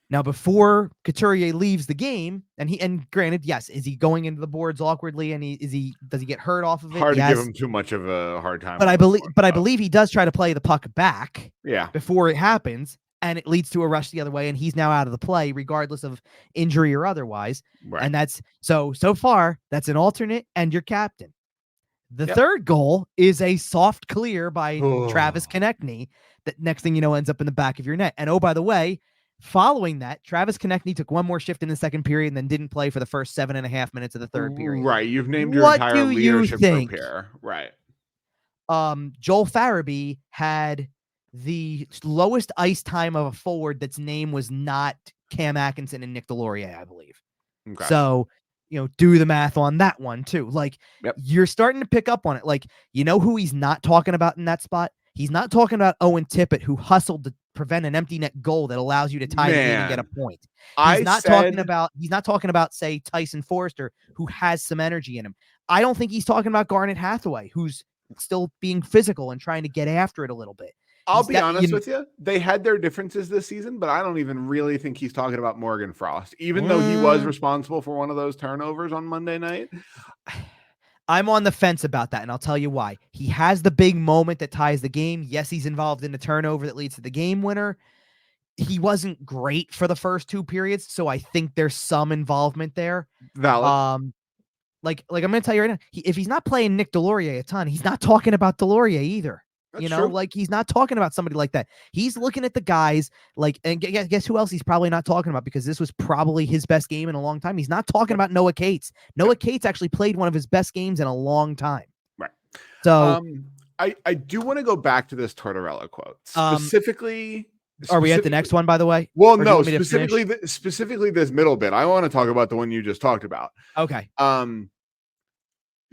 Now, before Couturier leaves the game, and granted, yes, is he going into the boards awkwardly, and does he get hurt off of it? Hard to give him too much of a hard time. But I believe he does try to play the puck back. Yeah. Before it happens, and it leads to a rush the other way, and he's now out of the play, regardless of injury or otherwise. Right. And that's so far that's an alternate and your captain. The third goal is a soft clear by Travis Konechny that next thing you know ends up in the back of your net. And oh, by the way, following that, Travis Konechny took one more shift in the second period and then didn't play for the first 7.5 minutes of the third period. Right. You've named your entire leadership group here. Right. Joel Farabee had the lowest ice time of a forward that's name was not Cam Atkinson and Nick Delorier, I believe. Okay. So, do the math on that one too. Like, you're starting to pick up on it. Like, you know who he's not talking about in that spot? He's not talking about Owen Tippett, who hustled to prevent an empty net goal that allows you to tie the game and get a point. He's not talking about, say, Tyson Forrester, who has some energy in him. I don't think he's talking about Garnet Hathaway, who's still being physical and trying to get after it a little bit. I'll be honest with you. They had their differences this season, but I don't even really think he's talking about Morgan Frost, even though he was responsible for one of those turnovers on Monday night. I'm on the fence about that, and I'll tell you why. He has the big moment that ties the game. Yes, he's involved in the turnover that leads to the game winner. He wasn't great for the first two periods, so I think there's some involvement there. Valid. Like I'm going to tell you right now, if he's not playing Nick Delorier a ton, he's not talking about Delorier either. That's true. Like he's not talking about somebody like that. He's looking at the guys and guess who else he's probably not talking about, because this was probably his best game in a long time. He's not talking about Noah Cates. Noah Cates actually played one of his best games in a long time. Right. So I do want to go back to this Tortorella quote specifically. Are we at the next one, by the way? Well, no, specifically this middle bit. I want to talk about the one you just talked about. Okay.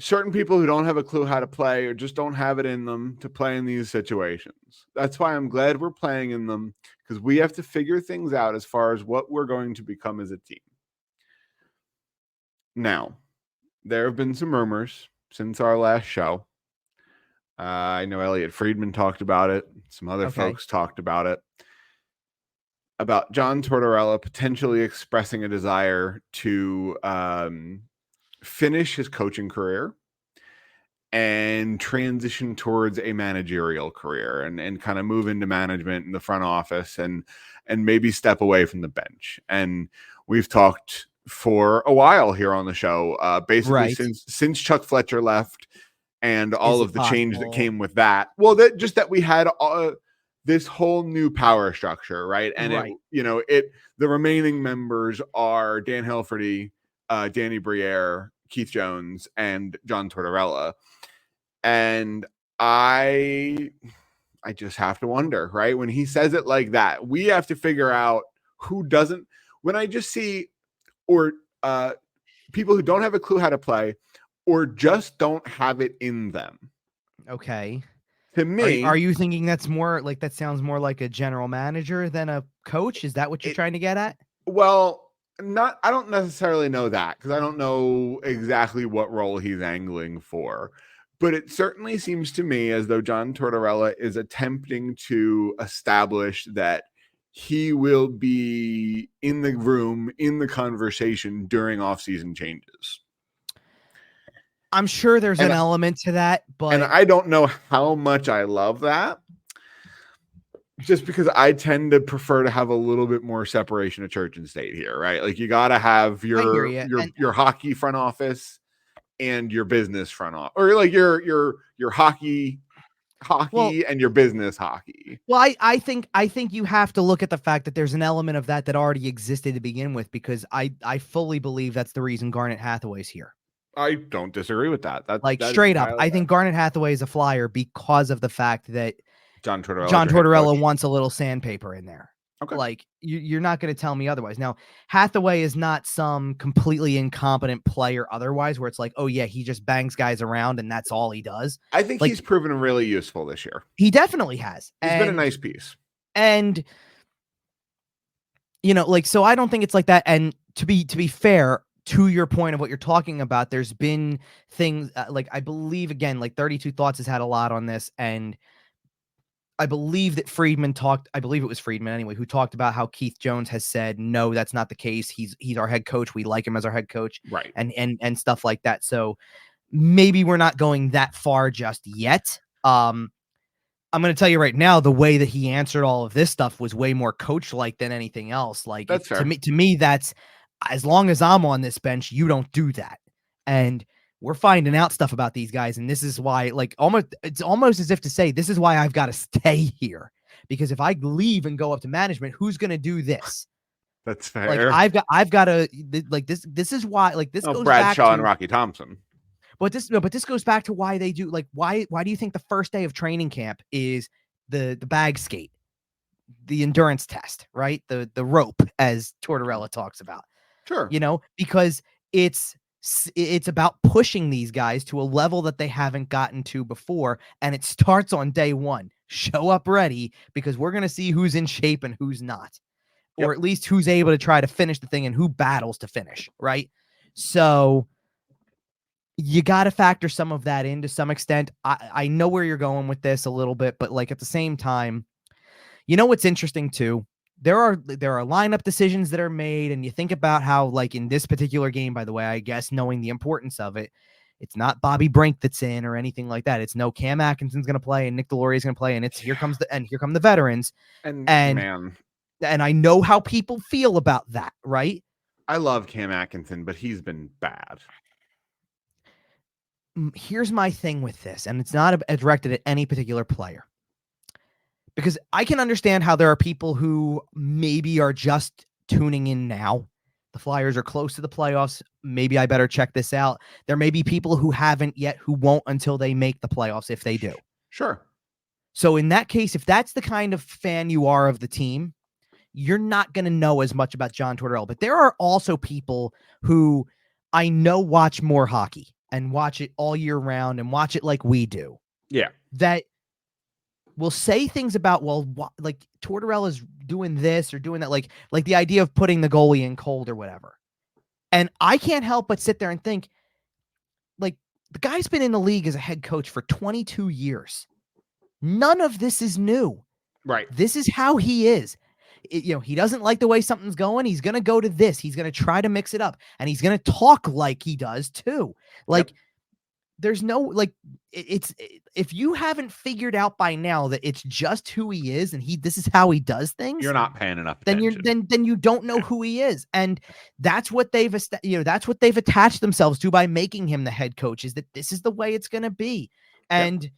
Certain people who don't have a clue how to play or just don't have it in them to play in these situations. That's why I'm glad we're playing in them, because we have to figure things out as far as what we're going to become as a team. Now, there have been some rumors since our last show. I know Elliot Friedman talked about it. Some other folks talked about it. About John Tortorella potentially expressing a desire to finish his coaching career and transition towards a managerial career and kind of move into management in the front office and maybe step away from the bench. And we've talked for a while here on the show, basically since Chuck Fletcher left and all of the change that came with that. Well, that we had this whole new power structure, right? And the remaining members are Dan Hilferty, Danny Briere, Keith Jones, and John Tortorella. And I just have to wonder, right? When he says it like that, we have to figure out who doesn't. When I just see people who don't have a clue how to play or just don't have it in them. Okay. To me, are you thinking that's more like, that sounds more like a general manager than a coach? Is that what you're trying to get at? Well, I don't necessarily know that, because I don't know exactly what role he's angling for, but it certainly seems to me as though John Tortorella is attempting to establish that he will be in the room, in the conversation during off-season changes. I'm sure there's an element to that, but and I don't know how much I love that. Just because I tend to prefer to have a little bit more separation of church and state here, right? Like you got to have your hockey front office and your business front office, or like your hockey and your business hockey. Well, I think you have to look at the fact that there's an element of that already existed to begin with, because I fully believe that's the reason Garnet Hathaway's here. I don't disagree with that. That straight up, I think Garnet Hathaway is a flyer because of the fact that John Tortorella wants a little sandpaper in there. Okay. Like you're not going to tell me otherwise. Now, Hathaway is not some completely incompetent player otherwise, where it's like, oh yeah, he just bangs guys around and that's all he does. I think he's proven really useful this year. He definitely has. He's been a nice piece. And so I don't think it's like that. And to be fair, to your point of what you're talking about, there's been things like, I believe, again, like 32 Thoughts has had a lot on this, and I believe that I believe it was Friedman anyway, who talked about how Keith Jones has said, no, that's not the case. He's our head coach. We like him as our head coach, Right. And stuff like that. So maybe we're not going that far just yet. I'm going to tell you right now, the way that he answered all of this stuff was way more coach-like than anything else. Like, That's fair. To me, that's, as long as I'm on this bench, you don't do that. And we're finding out stuff about these guys, and this is why, like, it's almost as if to say, this is why I've got to stay here, because if I leave and go up to management, who's going to do this? That's fair. Like, I've got to, like, this is why, like, this goes back Bradshaw to, and Rocky Thompson. But this goes back to why they do, like, why do you think the first day of training camp is the bag skate, the endurance test, right? The rope, as Tortorella talks about. Sure. You know, because it's about pushing these guys to a level that they haven't gotten to before, and it starts on day one. Show up ready, because we're going to see who's in shape and who's not, or at least who's able to try to finish the thing and who battles to finish, right? So you got to factor some of that in to some extent. I know where you're going with this a little bit, but like, at the same time, you know what's interesting too? There are lineup decisions that are made, and you think about how, like, in this particular game, by the way, I guess, knowing the importance of it, it's not Bobby Brink that's in or anything like that. It's no Cam Atkinson's going to play and Nick Delorier's going to play, and it's here come the veterans. And man, and I know how people feel about that, right? I love Cam Atkinson, but he's been bad. Here's my thing with this, and it's not directed at any particular player, because I can understand how there are people who maybe are just tuning in now. The Flyers are close to the playoffs. Maybe I better check this out. There may be people who haven't yet, who won't until they make the playoffs, if they do. Sure. So in that case, if that's the kind of fan you are of the team, you're not going to know as much about John Tortorella. But there are also people who I know watch more hockey and watch it all year round and watch it like we do. Yeah. That will say things about, well, like, Tortorella's doing this or doing that, like the idea of putting the goalie in cold or whatever. And I can't help but sit there and think, like, the guy's been in the league as a head coach for 22 years. None of this is new. Right. This is how he is. He doesn't like the way something's going. He's going to go to this. He's going to try to mix it up, and he's going to talk like he does too. Like, there's no, like, if you haven't figured out by now that it's just who he is and this is how he does things, you're not paying enough attention. Then you don't know who he is. And that's what they've attached themselves to by making him the head coach, is that this is the way it's going to be. And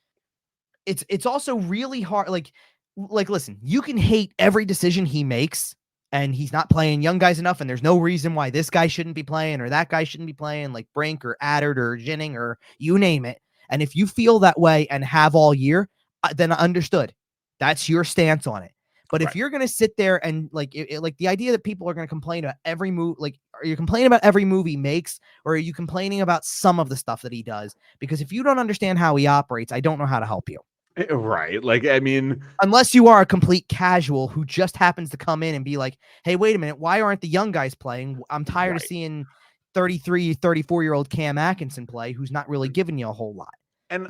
it's also really hard. Like, listen, you can hate every decision he makes, and he's not playing young guys enough, and there's no reason why this guy shouldn't be playing or that guy shouldn't be playing, like Brink or Addard or Ginning or you name it. And if you feel that way and have all year, then I understood. That's your stance on it. But if you're going to sit there and like the idea that people are going to complain about every move, like, are you complaining about every move he makes, or are you complaining about some of the stuff that he does? Because if you don't understand how he operates, I don't know how to help you. Right. Like, I mean, unless you are a complete casual who just happens to come in and be like, hey, wait a minute, why aren't the young guys playing? I'm tired of seeing 33, 34-year-old Cam Atkinson play, who's not really giving you a whole lot. And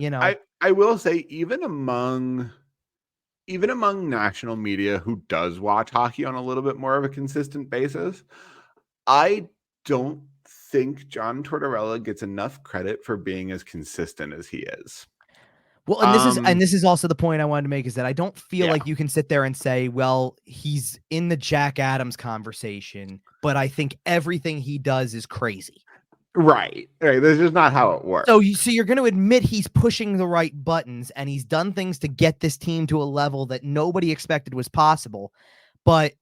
I will say, even among national media who does watch hockey on a little bit more of a consistent basis, I don't think John Tortorella gets enough credit for being as consistent as he is. Well, and this is also the point I wanted to make, is that I don't feel like you can sit there and say, well, he's in the Jack Adams conversation, but I think everything he does is crazy. Right. That's just not how it works. So you're going to admit he's pushing the right buttons, and he's done things to get this team to a level that nobody expected was possible, but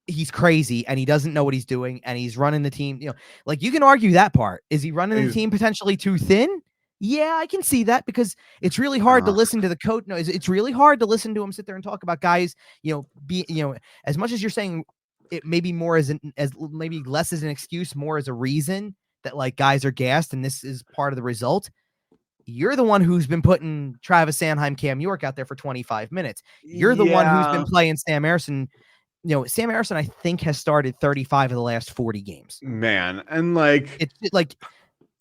he's crazy and he doesn't know what he's doing, and he's running the team. Like, you can argue that part. Is he running the team potentially too thin? Yeah, I can see that, because it's really hard to listen to the coach. No, it's really hard to listen to him sit there and talk about guys, as much as you're saying it maybe more as maybe less as an excuse, more as a reason that, like, guys are gassed and this is part of the result. You're the one who's been putting Travis Sanheim, Cam York out there for 25 minutes. You're the one who's been playing Sam Ersson Sam Harrison, I think, has started 35 of the last 40 games. Man, and like it's like,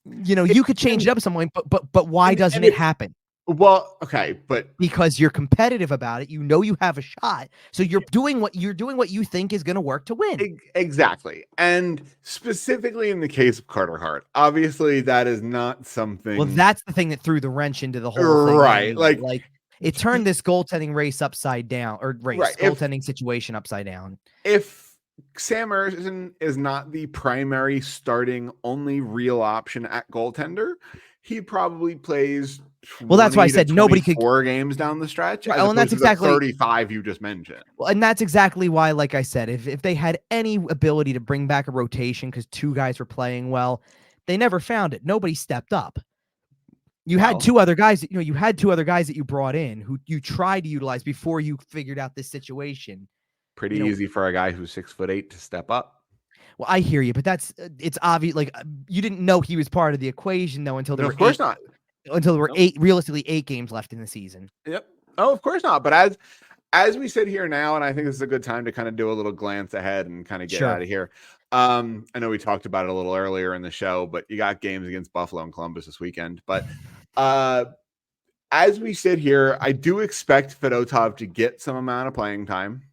you could change it up some way, but why doesn't it happen? Well, okay, but because you're competitive about it, you have a shot, so you're doing what you think is going to work to win. Exactly. And specifically in the case of Carter Hart, obviously that is not something. Well, that's the thing that threw the wrench into the whole thing, right? Anyway. Like it turned this goaltending race upside down, or goaltending situation upside down. If Sam Harrison is not the primary starting only real option at goaltender, he probably plays. Well, that's why I said nobody could 4 games down the stretch. Well, and that's exactly 35 you just mentioned. Well, and that's exactly why, like I said, if they had any ability to bring back a rotation because 2 guys were playing well, they never found it. Nobody stepped up. You had 2 other guys that you brought in who you tried to utilize before you figured out this situation. Pretty easy for a guy who's 6'8" to step up. Well, I hear you, but it's obvious. Like you didn't know he was part of the equation though until there were of course not. Until there were realistically 8 games left in the season. Yep. Oh, of course not. But as we sit here now, and I think this is a good time to kind of do a little glance ahead and kind of get out of here. I know we talked about it a little earlier in the show, but you got games against Buffalo and Columbus this weekend. But as we sit here, I do expect Fedotov to get some amount of playing time.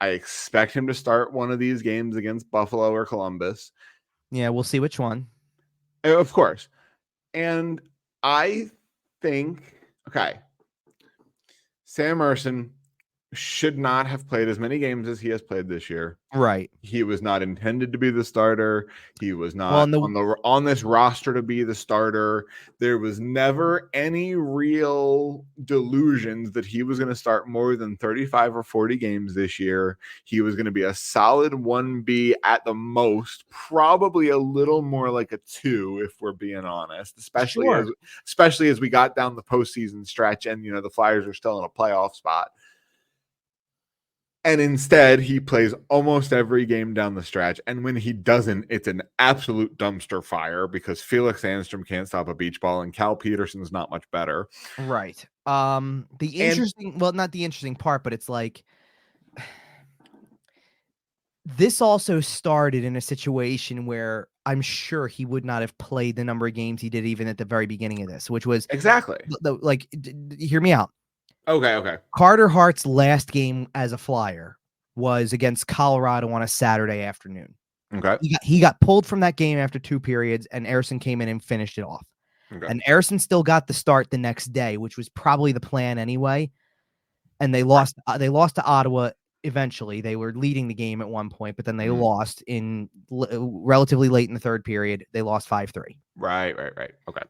I expect him to start one of these games against Buffalo or Columbus. Yeah, we'll see which one. Of course. And I think, Sam Harrison should not have played as many games as he has played this year. Right. He was not intended to be the starter. He was not on this roster to be the starter. There was never any real delusions that he was going to start more than 35 or 40 games this year. He was going to be a solid 1B at the most, probably a little more like a 2 if we're being honest, especially as we got down the postseason stretch and the Flyers are still in a playoff spot. And instead, he plays almost every game down the stretch. And when he doesn't, it's an absolute dumpster fire because Felix Sandstrom can't stop a beach ball and Cal Peterson's not much better. Right. Not the interesting part, but it's like this also started in a situation where I'm sure he would not have played the number of games he did even at the very beginning of this, which was exactly hear me out. Okay. Carter Hart's last game as a Flyer was against Colorado on a Saturday afternoon. Okay. He got pulled from that game after 2 periods, and Ersson came in and finished it off. Okay. And Ersson still got the start the next day, which was probably the plan anyway. And they lost. They lost to Ottawa eventually. They were leading the game at one point, but then they lost in relatively late in the 3rd period. They lost 5-3. Right. Okay.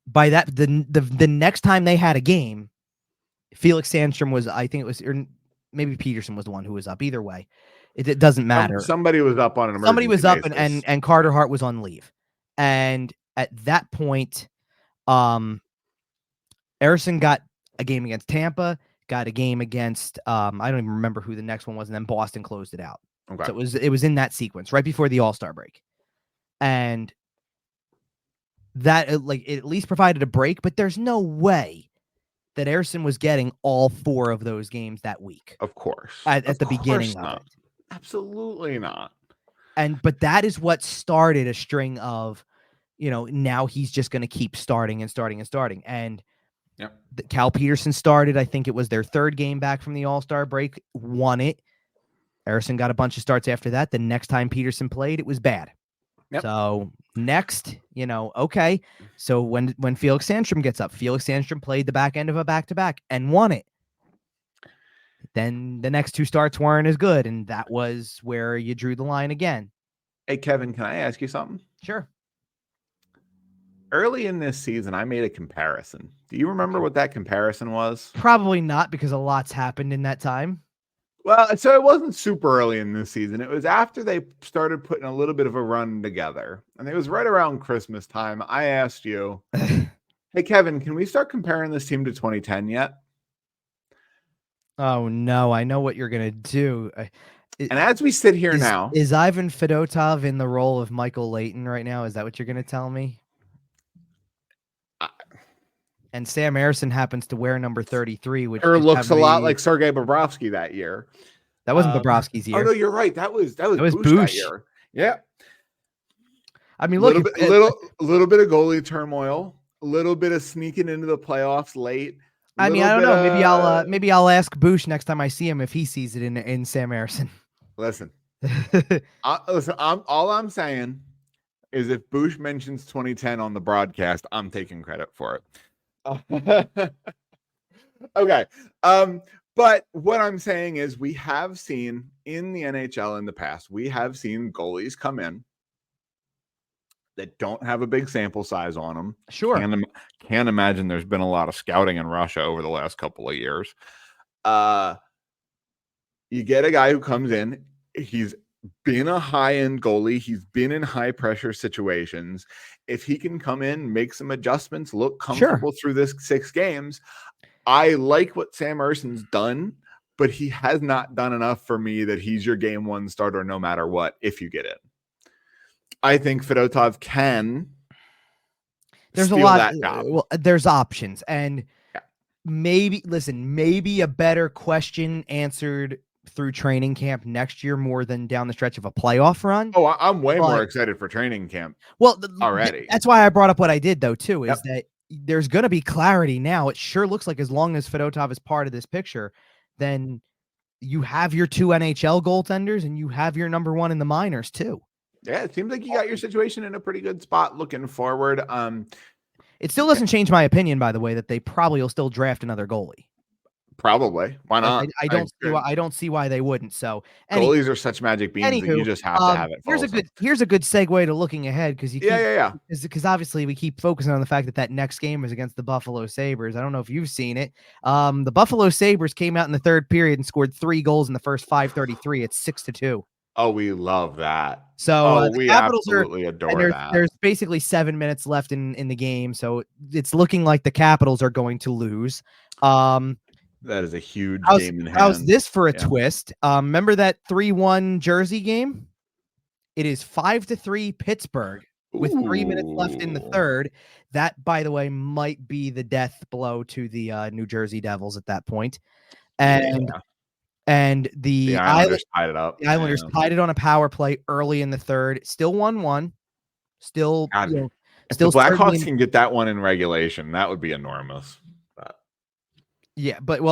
By that, the next time they had a game, Felix Sandstrom was, I think it was, or maybe Peterson was the one who was up. Either way, it doesn't matter. Somebody was up on an emergency Somebody was up, basis. and Carter Hart was on leave. And at that point, Ersson got a game against Tampa, got a game against I don't even remember who the next one was, and then Boston closed it out. Okay. So it was in that sequence right before the All-Star break, and that it at least provided a break. But there's no way that Ersson was getting all 4 of those games that week. Of course. At the beginning of it. Absolutely not. But that is what started a string of, now he's just going to keep starting and starting and starting. And Cal Peterson started, I think it was their 3rd game back from the All-Star break, won it. Ersson got a bunch of starts after that. The next time Peterson played, it was bad. Yep. So next, okay. So when Felix Sandstrom gets up, Felix Sandstrom played the back end of a back-to-back and won it. Then the next 2 starts weren't as good, and that was where you drew the line again. Hey, Kevin, can I ask you something? Sure. Early in this season, I made a comparison. Do you remember what that comparison was? Probably not, because a lot's happened in that time. Well, so it wasn't super early in this season. It was after they started putting a little bit of a run together. And it was right around Christmas time. I asked you, hey, Kevin, can we start comparing this team to 2010 yet? Oh, no. I know what you're going to do. And as we sit here now. Is Ivan Fedotov in the role of Michael Leighton right now? Is that what you're going to tell me? And Sam Harrison happens to wear number 33, which looks a lot like Sergei Bobrovsky that year. That wasn't Bobrovsky's Oh year. no, you're right. That was Bush that Bush. year. Yeah. I mean, look, little bit of goalie turmoil, a little bit of sneaking into the playoffs late. I mean, I don't know. Maybe I'll ask Bush next time I see him if he sees it in Sam Emerson. Listen, all I'm saying is if Bush mentions 2010 on the broadcast, I'm taking credit for it. Okay. But what I'm saying is we have seen in the NHL in the past, we have seen goalies come in that don't have a big sample size on them. Sure. Can't imagine there's been a lot of scouting in Russia over the last couple of years. You get a guy who comes in, he's been a high-end goalie, he's been in high-pressure situations. If he can come in, make some adjustments, look comfortable through this 6 games, I like what Sam Erson's done, but he has not done enough for me that he's your game 1 starter no matter what if you get in. I think Fedotov can there's steal a lot that job. Well, there's options, and maybe a better question answered through training camp next year more than down the stretch of a playoff run. Oh, I'm way more excited for training camp. Well, already. That's why I brought up what I did though too, is that there's going to be clarity now. It sure looks like as long as Fedotov is part of this picture, then you have your 2 NHL goaltenders and you have your number 1 in the minors too. Yeah, it seems like you got your situation in a pretty good spot looking forward. It still doesn't change my opinion, by the way, that they probably will still draft another goalie. Probably. Why not? I don't see why they wouldn't. So goalies are such magic beans that you just have to have it. Here's a good segue to looking ahead because because obviously we keep focusing on the fact that next game is against the Buffalo Sabres. I don't know if you've seen it. The Buffalo Sabres came out in the 3rd period and scored 3 goals in the first 5:33. It's 6-2. Oh, we love that. So we absolutely adore that. There's basically 7 minutes left in the game, so it's looking like the Capitals are going to lose. That is a huge game in hand. How's this for a twist? Remember that 3-1 Jersey game? It is 5-3 Pittsburgh with 3 minutes left in the 3rd. That, by the way, might be the death blow to the New Jersey Devils at that point. And the Islanders tied it up. The Islanders tied it on a power play early in the 3rd. Still 1-1. Still, if the Blackhawks can get that one in regulation, that would be enormous. Yeah, but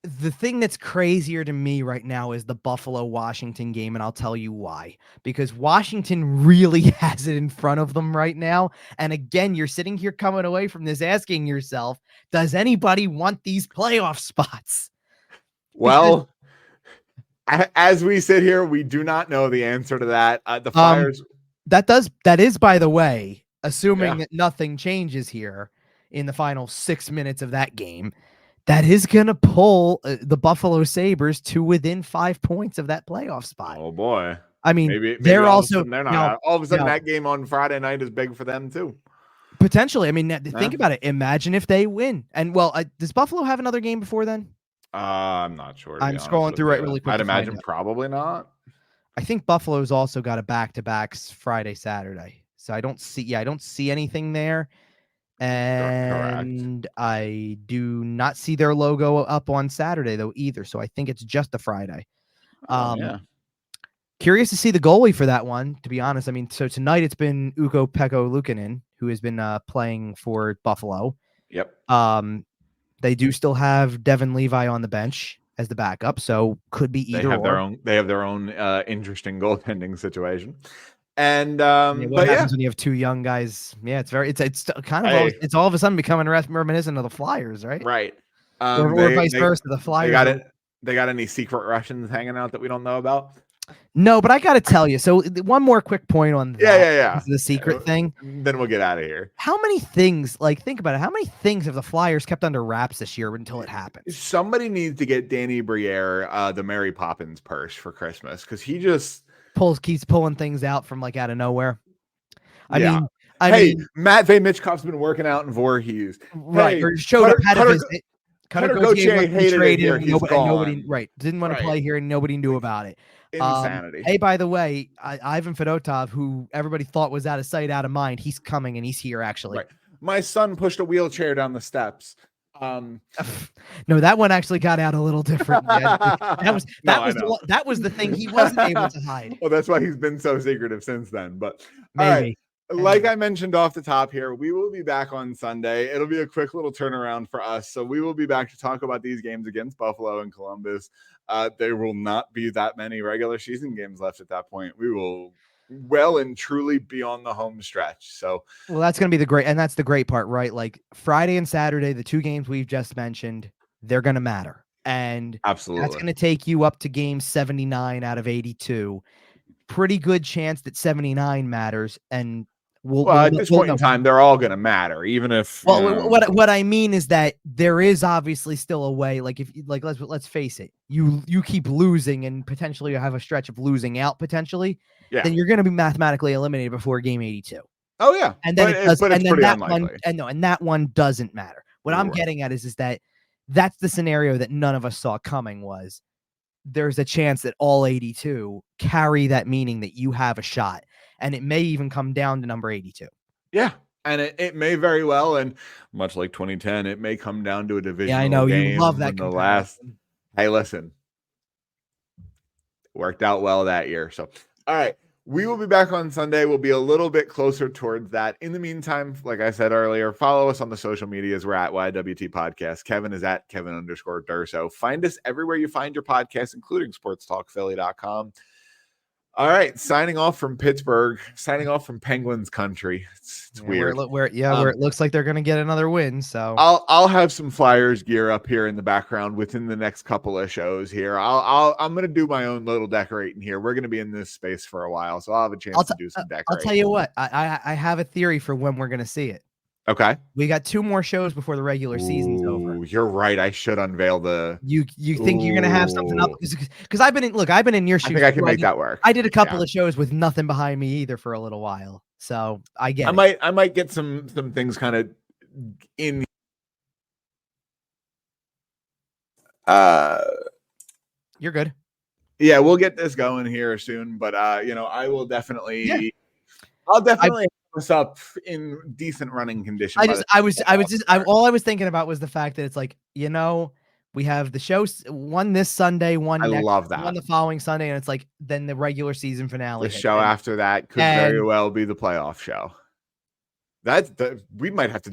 the thing that's crazier to me right now is the Buffalo-Washington game, and I'll tell you why. Because Washington really has it in front of them right now. And again, you're sitting here coming away from this asking yourself, does anybody want these playoff spots? Well, as we sit here, we do not know the answer to that. The Flyers. That is, by the way, assuming that nothing changes here in the final 6 minutes of that game, that is going to pull the Buffalo Sabres to within 5 points of that playoff spot. Oh boy. I mean, maybe they're all also they're not. All of a sudden that game on Friday night is big for them too. Potentially. I mean, think about it. Imagine if they win. And does Buffalo have another game before then? I'm not sure. I'm scrolling through it really quick. I'd imagine probably not. I think Buffalo's also got a back-to-back Friday, Saturday. So I don't see anything there. And correct. I do not see their logo up on Saturday though either. So I think it's just a Friday. Curious to see the goalie for that one, to be honest. I mean, so tonight it's been Ukko-Pekka Luukkonen, who has been playing for Buffalo. Yep. They do still have Devin Levi on the bench as the backup, so could be either. They have their own interesting goaltending situation. And what happens when you have 2 young guys? Yeah, it's kind of it's all of a sudden becoming reminiscent of the Flyers, right? Right. Or vice versa. The Flyers. They got any secret Russians hanging out that we don't know about? No, but I got to tell you. So one more quick point on that. Yeah. The secret thing. Then we'll get out of here. How many things, think about it. How many things have the Flyers kept under wraps this year until it happens? Somebody needs to get Danny Briere the Mary Poppins purse for Christmas because he just keeps pulling things out from out of nowhere. I mean, Matvey Michkov's been working out in Voorhees. Right. Or showed up, had a visit. Cutter Gauthier hated it here. He's gone. Nobody didn't want to play here, and nobody knew about it. Insanity. Hey, by the way, Ivan Fedotov, who everybody thought was out of sight, out of mind, he's coming and he's here actually. Right. My son pushed a wheelchair down the steps. No, that one actually got out a little differently. That was the thing he wasn't able to hide. Well, that's why he's been so secretive since then. But Maybe. all right. Like I mentioned off the top here, we will be back on Sunday. It'll be a quick little turnaround for us. So we will be back to talk about these games against Buffalo and Columbus. There will not be that many regular season games left at that point. We will well and truly be on the home stretch. So, well, that's going to be that's the great part, right? Like Friday and Saturday, the 2 games we've just mentioned, they're going to matter. And absolutely, that's going to take you up to game 79 out of 82. Pretty good chance that 79 matters. And at this point in time, they're all going to matter, even if. Well, what I mean is that there is obviously still a way. Like let's face it, you keep losing and potentially you have a stretch of losing out potentially. Yeah. Then you're going to be mathematically eliminated before game 82. Oh yeah, and then that one doesn't matter. What I'm getting at is that that's the scenario that none of us saw coming. Was there's a chance that all 82 carry that meaning that you have a shot. And it may even come down to number 82. Yeah. And it may very well. And much like 2010, it may come down to a divisional game. Yeah, I know. You love that comparison. Hey, listen. Worked out well that year. So, all right. We will be back on Sunday. We'll be a little bit closer towards that. In the meantime, like I said earlier, follow us on the social medias. We're at YWT Podcast. Kevin is at Kevin_Durso. Find us everywhere you find your podcasts, including sportstalkphilly.com. All right, signing off from Pittsburgh, signing off from Penguins country. It's weird. Where it looks like they're going to get another win. So I'll have some Flyers gear up here in the background within the next couple of shows here. I'm going to do my own little decorating here. We're going to be in this space for a while, so I'll have a chance to do some decorating. I'll tell you what, I have a theory for when we're going to see it. Okay. We got 2 more shows before the regular season's over. You're right. I should unveil the. You think you're gonna have something up? Because I've been in your shoes. I think I can make that work. I did a couple of shows with nothing behind me either for a little while, so I get. I might get some things kind of in. You're good. Yeah, we'll get this going here soon, but I will definitely. Yeah. I'll definitely. Us up in decent running condition. All I was thinking about was the fact that it's like, we have the show one this Sunday, one the following Sunday, and it's like then the regular season finale. The show after that could very well be the playoff show. We might have to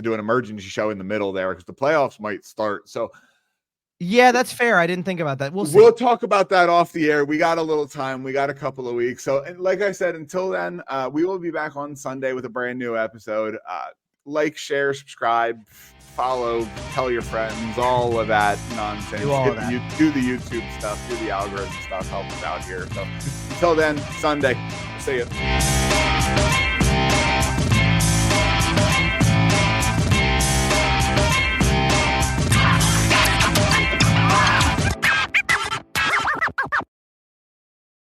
do an emergency show in the middle there because the playoffs might start. So yeah, that's fair. I didn't think about that. We'll talk about that off the air. We got a little time. We got a couple of weeks. So, and like I said, until then, we will be back on Sunday with a brand new episode. Like, share, subscribe, follow, tell your friends, all of that nonsense. Do the YouTube stuff, do the algorithm stuff, help us out here. So until then, Sunday. See you.